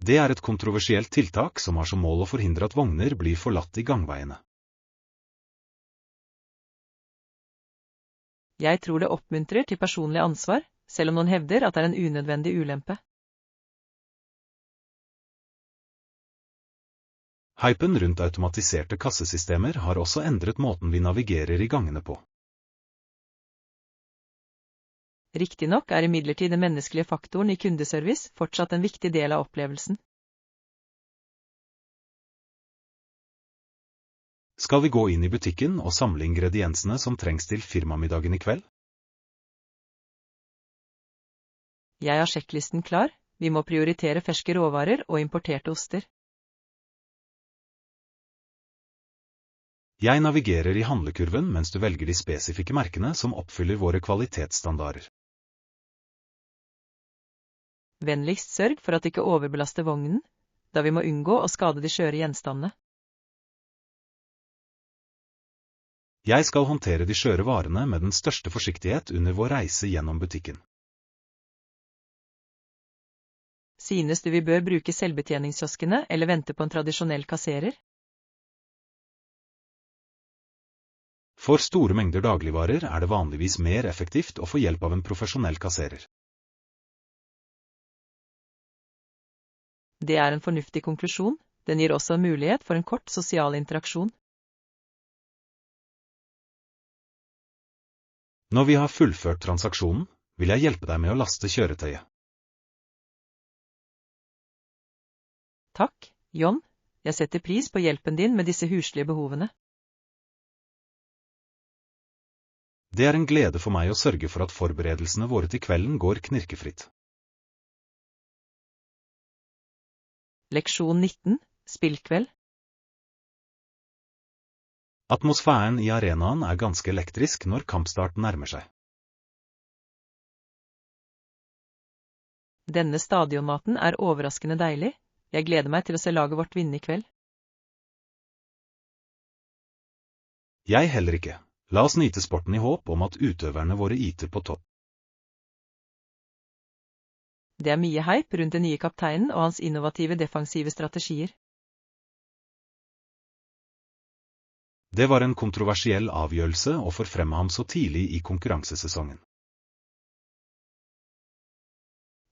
Det er et kontroversielt tiltak som har som mål å forhindre at vogner blir forlatt i gangveiene. Jeg tror det oppmuntrer til personlig ansvar, selv om noen hevder at det er en unødvendig ulempe. Hypen rundt automatiserte kassesystemer har også endret måten vi navigerer i gangene på. Riktignok er imidlertid den menneskelige faktoren i kundeservice fortsatt en viktig del av opplevelsen. Skal vi gå inn i butikken og samle ingrediensene som trengs til firmamiddagen i kveld? Jeg har sjekklisten klar, vi må prioritere ferske råvarer og importerte oster. Jeg navigerer i handlekurven mens du velger de spesifikke merkene som oppfyller våre kvalitetsstandarder. Vennligst sørg for at du ikke overbelaster vognen, da vi må unngå å skade de skjøre gjenstandene. Jeg skal håndtere de skjøre varene med den største forsiktighet under vår reise gjennom butikken. Synes du vi bør bruke selvbetjeningskioskene eller vente på en tradisjonell kasserer? For store mengder dagligvarer er det vanligvis mer effektivt å få hjelp av en profesjonell kasserer. Det er en fornuftig konklusjon, den gir også en mulighet for en kort sosial interaksjon. Når vi har fullført transaksjonen, vil jeg hjelpe deg med å laste kjøretøyet. Takk, John, jeg setter pris på hjelpen din med disse huslige behovene. Det er en glede for meg å sørge for at forberedelsene våre til kvelden går knirkefritt. Leksjon 19, spillkveld. Atmosfæren i arenaen er ganske elektrisk når kampstart nærmer seg. Denne stadionmaten er overraskende deilig. Jeg gleder meg til å se laget vårt vinne i kveld. Jeg heller ikke. La oss nyte sporten i håp om at utøverne våre yter på topp. Det er mye hype rundt den nye kapteinen og hans innovative defensive strategier. Det var en kontroversiell avgjørelse å forfremme ham så tidlig i konkurransesesongen.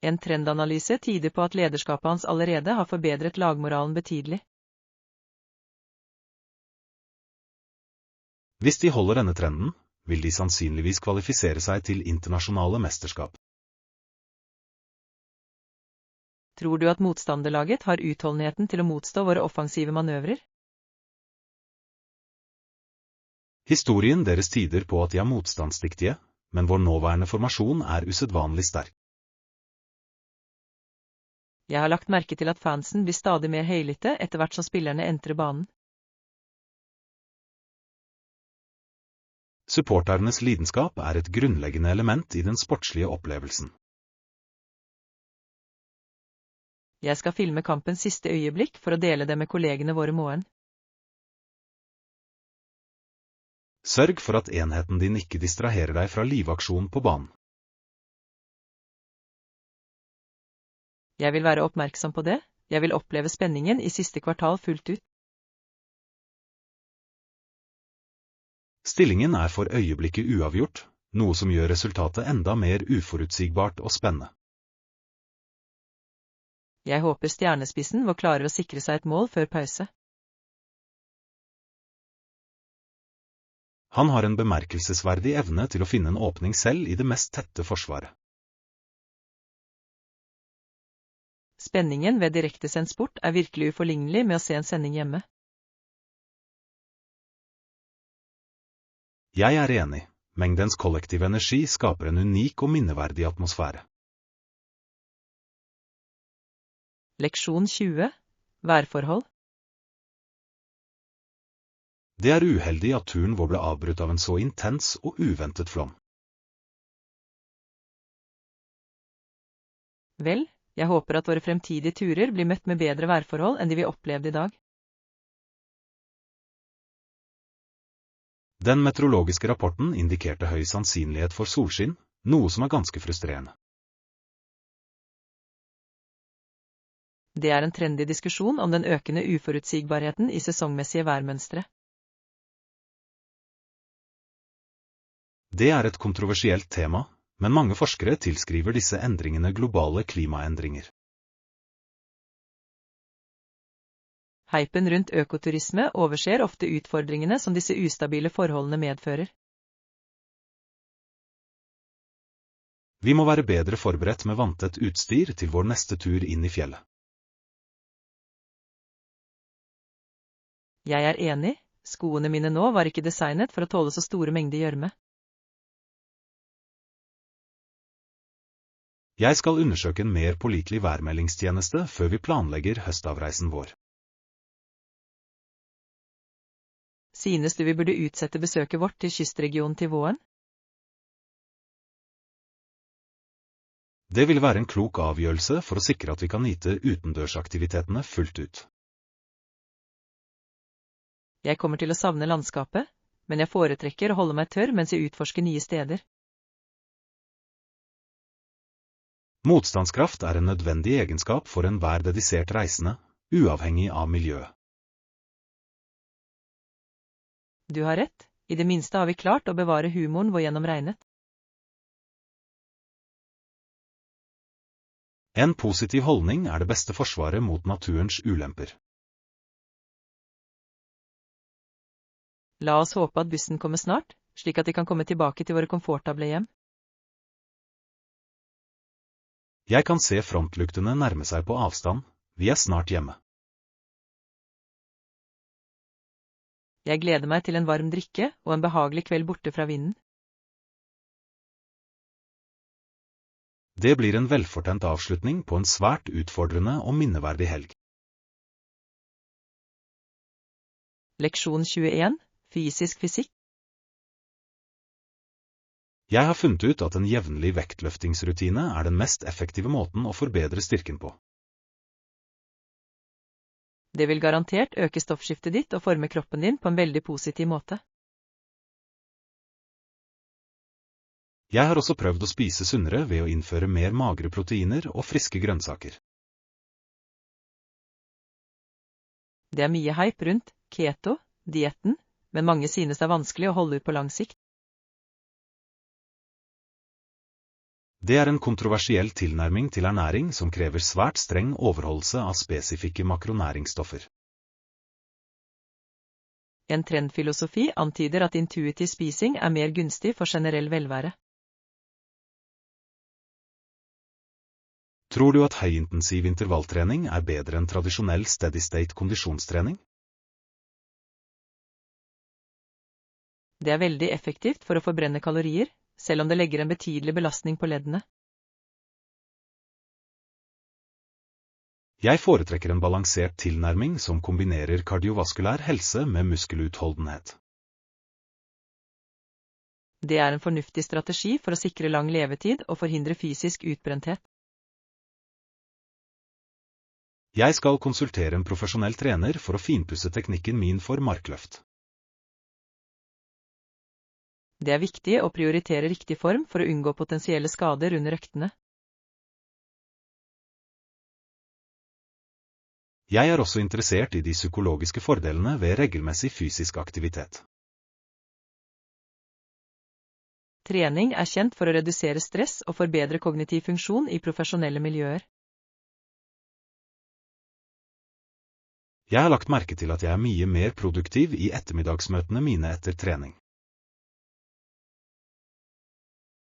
En trendanalyse tyder på at lederskapet hans allerede har forbedret lagmoralen betydelig. Hvis de holder denne trenden, vil de sannsynligvis kvalifisere seg til internasjonale mesterskap. Tror du at motstanderlaget har utholdenheten til å motstå våre offensive manøvrer? Historien deres tyder på at de er motstandsdyktige, men vår nåværende formasjon er usedvanlig sterk. Jeg har lagt merke til at fansen blir stadig mer høylytte etter hvert som spillerne entrer banen. Supporternes lidenskap er et grunnleggende element i den sportslige opplevelsen. Jeg skal filme kampens siste øyeblikk for å dele det med kollegene våre morgen. Sørg for at enheten din ikke distraherer deg fra livaksjonen på banen. Jeg vil være oppmerksom på det, jeg vil oppleve spenningen i siste kvartal fullt ut. Stillingen er for øyeblikket uavgjort, noe som gjør resultatet enda mer uforutsigbart og spennende. Jeg håper stjernespissen vår klarer å sikre seg et mål før pause. Han har en bemerkelsesverdig evne til å finne en åpning selv i det mest tette forsvaret. Spenningen ved direktesendt sport er virkelig uforlignelig med å se en sending hjemme. Jeg er enig, mengdens kollektive energi skaper en unik og minneverdig atmosfære. Leksjon 20, værforhold. Det er uheldig at turen vår ble avbrutt av en så intens og uventet flom. Vel, jeg håper at våre fremtidige turer blir møtt med bedre værforhold enn de vi opplevde i dag. Den meteorologiske rapporten indikerte høy sannsynlighet for solskinn, noe som er ganske frustrerende. Det er en trendy diskusjon om den økende uforutsigbarheten i sesongmessige værmønstre. Det er et kontroversielt tema, men mange forskere tilskriver disse endringene globale klimaendringer. Hypen rundt økoturisme overser ofte utfordringene som disse ustabile forholdene medfører. Vi må være bedre forberedt med vanntett utstyr til vår neste tur inn i fjellet. Jeg er enig, Skoene mine nå var ikke designet for å tåle så store mengder gjørme. Jeg skal undersøke en mer pålitelig værmeldingstjeneste før vi planlegger høstavreisen vår. Synes du vi burde utsette besøket vårt til kystregionen til våren? Det vil være en klok avgjørelse for å sikre at vi kan nyte utendørsaktivitetene fullt ut. Jeg kommer til å savne landskapet, men jeg foretrekker å holde meg tørr mens jeg utforsker nye steder. Motstandskraft er en nødvendig egenskap for enhver dedisert reisende, uavhengig av miljøet. Du har rett, i det minste har vi klart å bevare humoren vår gjennom regnet. En positiv holdning er det beste forsvaret mot naturens ulemper. La oss håpe at bussen kommer snart, slik at vi kan komme tilbake til våre komfortable hjem. Jeg kan se frontluktene nærme seg på avstand, vi er snart hjemme. Jeg gleder meg til en varm drikke og en behagelig kveld borte fra vinden. Det blir en velfortjent avslutning på en svært utfordrende og minneverdig helg. Leksjon 21, fysisk fysikk. Jeg har funnet ut at en jevnlig vektløftingsrutine er den mest effektive måten å forbedre styrken på. Det vil garantert øke stoffskiftet ditt og forme kroppen din på en veldig positiv måte. Jeg har også prøvd å spise sunnere ved å innføre mer magre proteiner og friske grønnsaker. Det er mye hype rundt keto-dietten, men mange synes det er vanskelig å holde ut på lang sikt. Det er en kontroversiell tilnærming til ernæring som krever svært streng overholdelse av spesifikke makronæringsstoffer. En trendfilosofi antyder at intuitiv spising er mer gunstig for generell velvære. Tror du at høyintensiv intervalltrening er bedre enn tradisjonell steady-state kondisjonstrening? Det er veldig effektivt for å forbrenne kalorier, selv om det legger en betydelig belastning på leddene. Jeg foretrekker en balansert tilnærming som kombinerer kardiovaskulær helse med muskelutholdenhet. Det er en fornuftig strategi for å sikre lang levetid og forhindre fysisk utbrenthet. Jeg skal konsultere en profesjonell trener for å finpusse teknikken min for markløft. Det er viktig å prioritere riktig form for å unngå potensielle skader under øktene. Jeg er også interessert i de psykologiske fordelene ved regelmessig fysisk aktivitet. Trening er kjent for å redusere stress og forbedre kognitiv funksjon i profesjonelle miljøer. Jeg har lagt merke til at jeg er mye mer produktiv i ettermiddagsmøtene mine etter trening.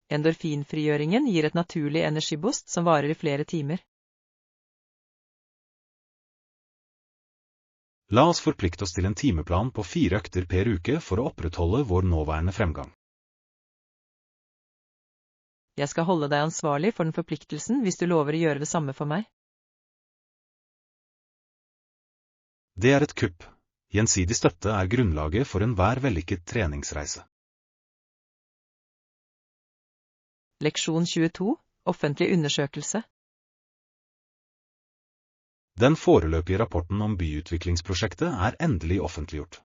Endorfinfrigjøringen gir et naturlig energiboost som varer i flere timer. La oss forplikte oss til en timeplan på 4 økter per uke for å opprettholde vår nåværende fremgang. Jeg skal holde deg ansvarlig for den forpliktelsen hvis du lover å gjøre det samme for meg. Det er et kupp. Gjensidig støtte er grunnlaget for enhver vellykket treningsreise. Leksjon 22, offentlig undersøkelse. Den foreløpige rapporten om byutviklingsprosjektet er endelig offentliggjort.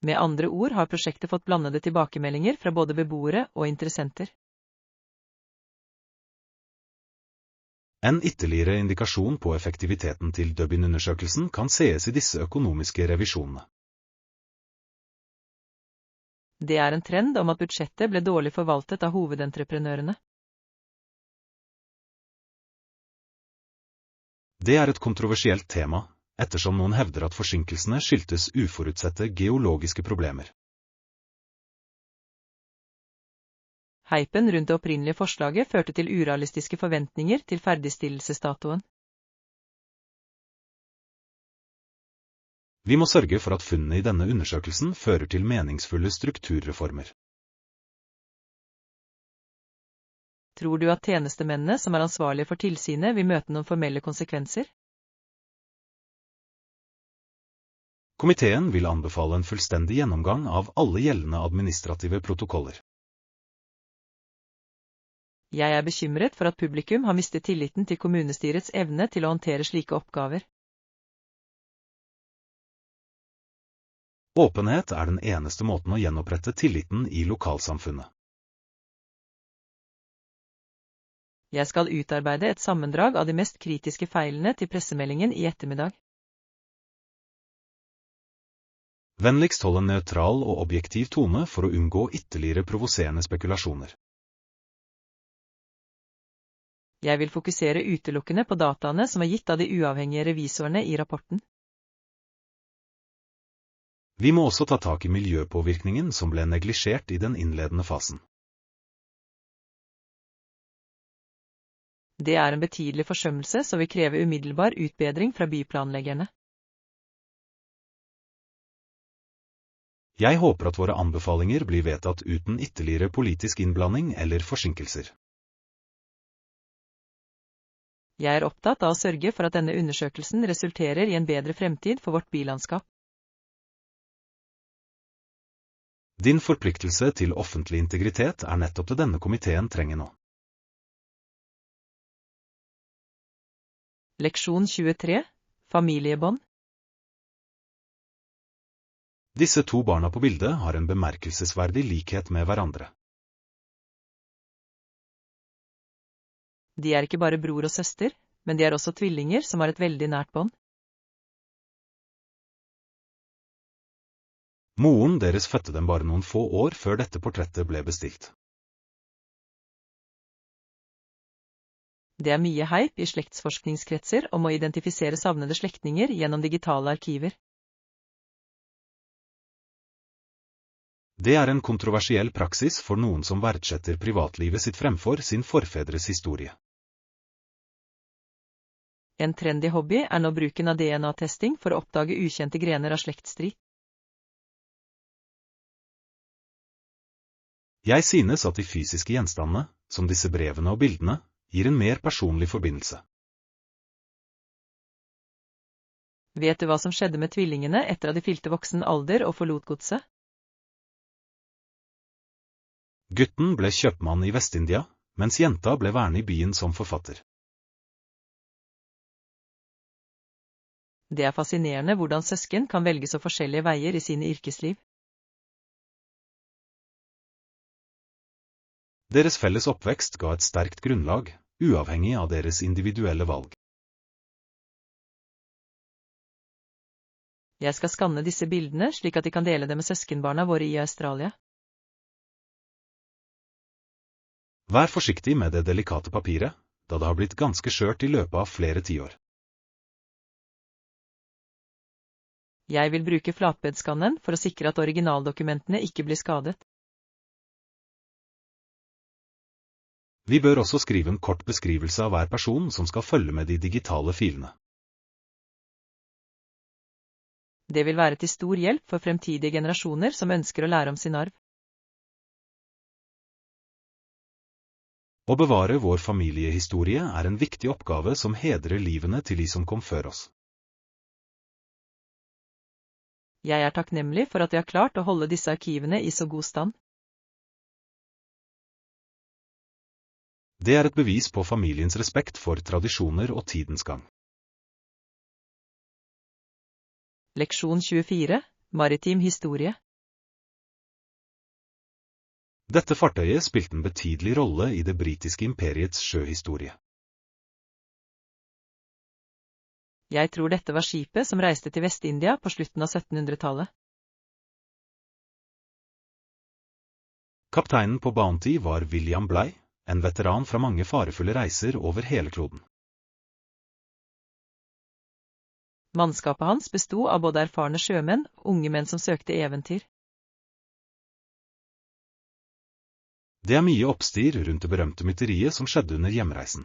Med andre ord har prosjektet fått blandede tilbakemeldinger fra både beboere og interessenter. En ytterligere indikasjon på effektiviteten til Dublin-undersøkelsen kan sees i disse økonomiske revisjonene. Det er en trend om at budsjettet ble dårlig forvaltet av hovedentreprenørene. Det er et kontroversielt tema, ettersom noen hevder at forsinkelsene skyldtes uforutsette geologiske problemer. Hypen rundt det opprinnelige forslaget førte til urealistiske forventninger til ferdigstillelsesdatoen. Vi må sørge for at funnene i denne undersøkelsen fører til meningsfulle strukturreformer. Tror du at tjenestemennene som er ansvarlige for tilsynet vil møte noen formelle konsekvenser? Komiteen vil anbefale en fullstendig gjennomgang av alle gjeldende administrative protokoller. Jeg er bekymret for at publikum har mistet tilliten til kommunestyrets evne til å håndtere slike oppgaver. Åpenhet er den eneste måten å gjenopprette tilliten i lokalsamfunnet. Jeg skal utarbeide et sammendrag av de mest kritiske feilene til pressemeldingen i ettermiddag. Vennligst hold en nøytral og objektiv tone for å unngå ytterligere provoserende spekulasjoner. Jeg vil fokusere utelukkende på dataene som er gitt av de uavhengige revisorene i rapporten. Vi må også ta tak i miljøpåvirkningen som ble neglisjert i den innledende fasen. Det er en betydelig forsømmelse som vil kreve umiddelbar utbedring fra byplanleggerne. Jeg håper at våre anbefalinger blir vedtatt uten ytterligere politisk innblanding eller forsinkelser. Jeg er opptatt av å sørge for at denne undersøkelsen resulterer i en bedre fremtid for vårt bylandskap. Din forpliktelse til offentlig integritet er nettopp det denne komiteen trenger nå. Leksjon 23. Familiebånd. Disse to barna på bildet har en bemerkelsesverdig likhet med hverandre. De er ikke bare bror og søster, men de er også tvillinger som har et veldig nært bånd. Moren deres fødte dem bare noen få år før dette portrettet ble bestilt. Det er mye hype i slektsforskningskretser om å identifisere savnede slektninger gjennom digitale arkiver. Det er en kontroversiell praksis for noen som verdsetter privatlivet sitt fremfor sin forfedres historie. En trendy hobby er nå bruken av DNA-testing for å oppdage ukjente grener av slektstri. Jeg synes at de fysiske gjenstandene, som disse brevene og bildene, gir en mer personlig forbindelse. Vet du hva som skjedde med tvillingene etter at de fylte voksen alder og forlot godset? Gutten ble kjøpmann i Vest-India, mens jenta ble værende i byen som forfatter. Det er fascinerende hvordan søsken kan velge så forskjellige veier i sine yrkesliv. Deres felles oppvekst ga et sterkt grunnlag, uavhengig av deres individuelle valg. Jeg skal skanne disse bildene slik at de kan dele dem med søskenbarna våre i Australia. Vær forsiktig med det delikate papiret, da det har blitt ganske skjørt i løpet av flere tiår. Jeg vil bruke flatbedskannen for å sikre at originaldokumentene ikke blir skadet. Vi bør også skrive en kort beskrivelse av hver person som skal følge med de digitale filene. Det vil være til stor hjelp for fremtidige generasjoner som ønsker å lære om sin arv. Å bevare vår familiehistorie er en viktig oppgave som hedrer livene til de som kom før oss. Jeg er takknemlig for at vi har klart å holde disse arkivene i så god stand. Det er et bevis på familiens respekt for tradisjoner og tidens gang. Leksjon 24. Maritim historie. Dette fartøyet spilte en betydelig rolle i det britiske imperiets sjøhistorie. Jeg tror dette var skipet som reiste til Vest-India på slutten av 1700-tallet. Kapteinen på Bounty var William Bligh, en veteran fra mange farefulle reiser over hele kloden. Mannskapet hans besto av både erfarne sjømenn og unge menn som søkte eventyr. Det er mye oppstyr rundt det berømte mytteriet som skjedde under hjemreisen.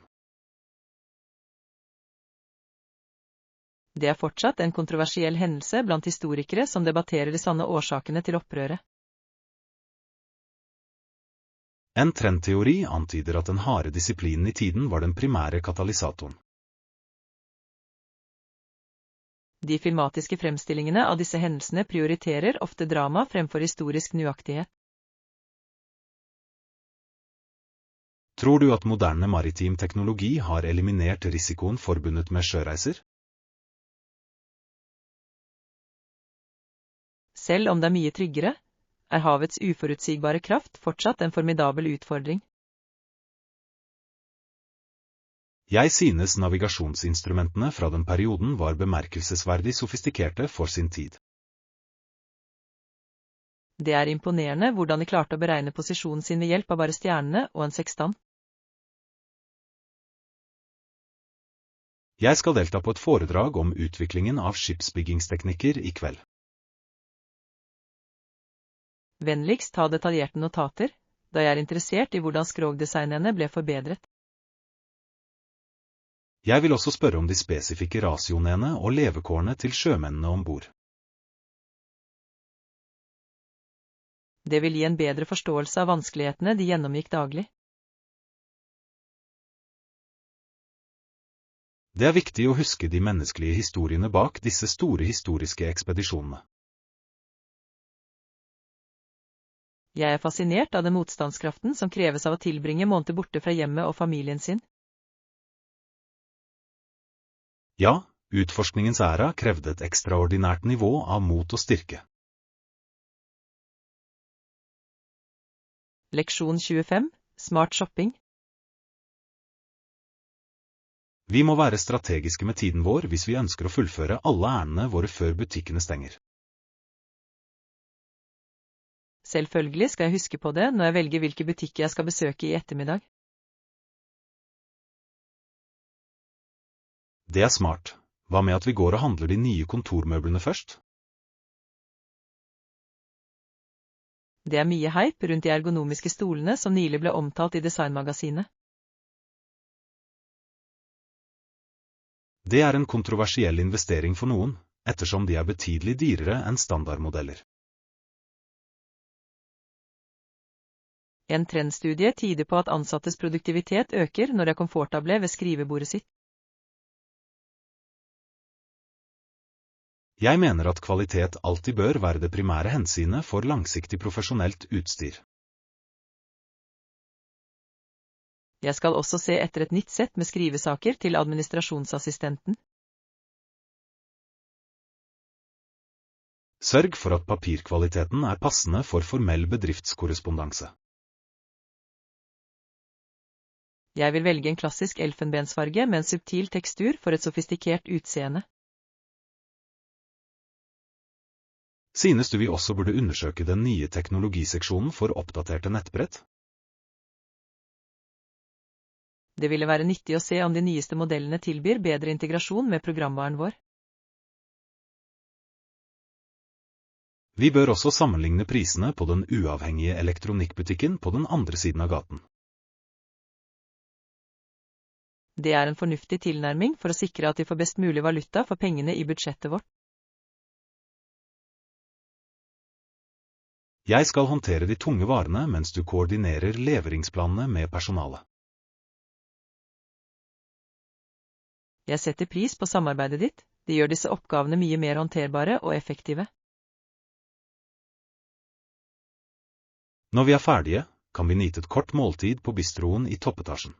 Det er fortsatt en kontroversiell hendelse blant historikere som debatterer de sanne årsakene til opprøret. En trendteori antyder at den harde disiplinen i tiden var den primære katalysatoren. De filmatiske fremstillingene av disse hendelsene prioriterer ofte drama fremfor historisk nøyaktighet. Tror du at moderne maritim teknologi har eliminert risikoen forbundet med sjøreiser? Selv om det er mye tryggere, er havets uforutsigbare kraft fortsatt en formidabel utfordring. Jeg synes navigasjonsinstrumentene fra den perioden var bemerkelsesverdig sofistikerte for sin tid. Det er imponerende hvordan de klarte å beregne posisjonen sin ved hjelp av bare stjernene og en sekstant. Jeg skal delta på et foredrag om utviklingen av skipsbyggingsteknikker i kveld. Vennligst ta detaljerte notater, da jeg er interessert i hvordan skrogdesignene ble forbedret. Jeg vil også spørre om de spesifikke rasioene og levekårene til sjømennene ombord. Det vil gi en bedre forståelse av vanskelighetene de gjennomgikk daglig. Det er viktig å huske de menneskelige historiene bak disse store historiske ekspedisjonene. Jeg er fascinert av den motstandskraften som kreves av å tilbringe måneder borte fra hjemmet og familien sin. Ja, utforskningens æra krevde et ekstraordinært nivå av mot og styrke. Leksjon 25. Smart shopping. Vi må være strategiske med tiden vår hvis vi ønsker å fullføre alle ærendene våre før butikkene stenger. Selvfølgelig skal jeg huske på det når jeg velger hvilke butikker jeg skal besøke i ettermiddag. Det er smart. Hva med at vi går og handler de nye kontormøblene først? Det er mye hype rundt de ergonomiske stolene som nylig ble omtalt i Designmagasinet. Det er en kontroversiell investering for noen, ettersom de er betydelig dyrere enn standardmodeller. En trendstudie tyder på at ansattes produktivitet øker når de er komfortable ved skrivebordet sitt. Jeg mener at kvalitet alltid bør være det primære hensynet for langsiktig profesjonelt utstyr. Jeg skal også se etter et nytt sett med skrivesaker til administrasjonsassistenten. Sørg for at papirkvaliteten er passende for formell bedriftskorrespondanse. Jeg vil velge en klassisk elfenbensfarge med en subtil tekstur for et sofistikert utseende. Synes du vi også burde undersøke den nye teknologiseksjonen for oppdaterte nettbrett? Det ville være nyttig å se om de nyeste modellene tilbyr bedre integrasjon med programvaren vår. Vi bør også sammenligne prisene på den uavhengige elektronikkbutikken på den andre siden av gaten. Det er en fornuftig tilnærming for å sikre at vi får best mulig valuta for pengene i budsjettet vårt. Jeg skal håndtere de tunge varene mens du koordinerer leveringsplanene med personalet. Jeg setter pris på samarbeidet ditt, det gjør disse oppgavene mye mer håndterbare og effektive. Når vi er ferdige, kan vi nyte et kort måltid på bistroen i toppetasjen.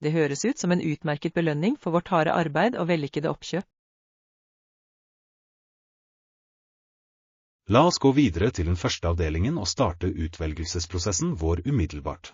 Det høres ut som en utmerket belønning for vårt harde arbeid og vellykkede oppkjøp. La oss gå videre til den første avdelingen og starte utvelgelsesprosessen vår umiddelbart.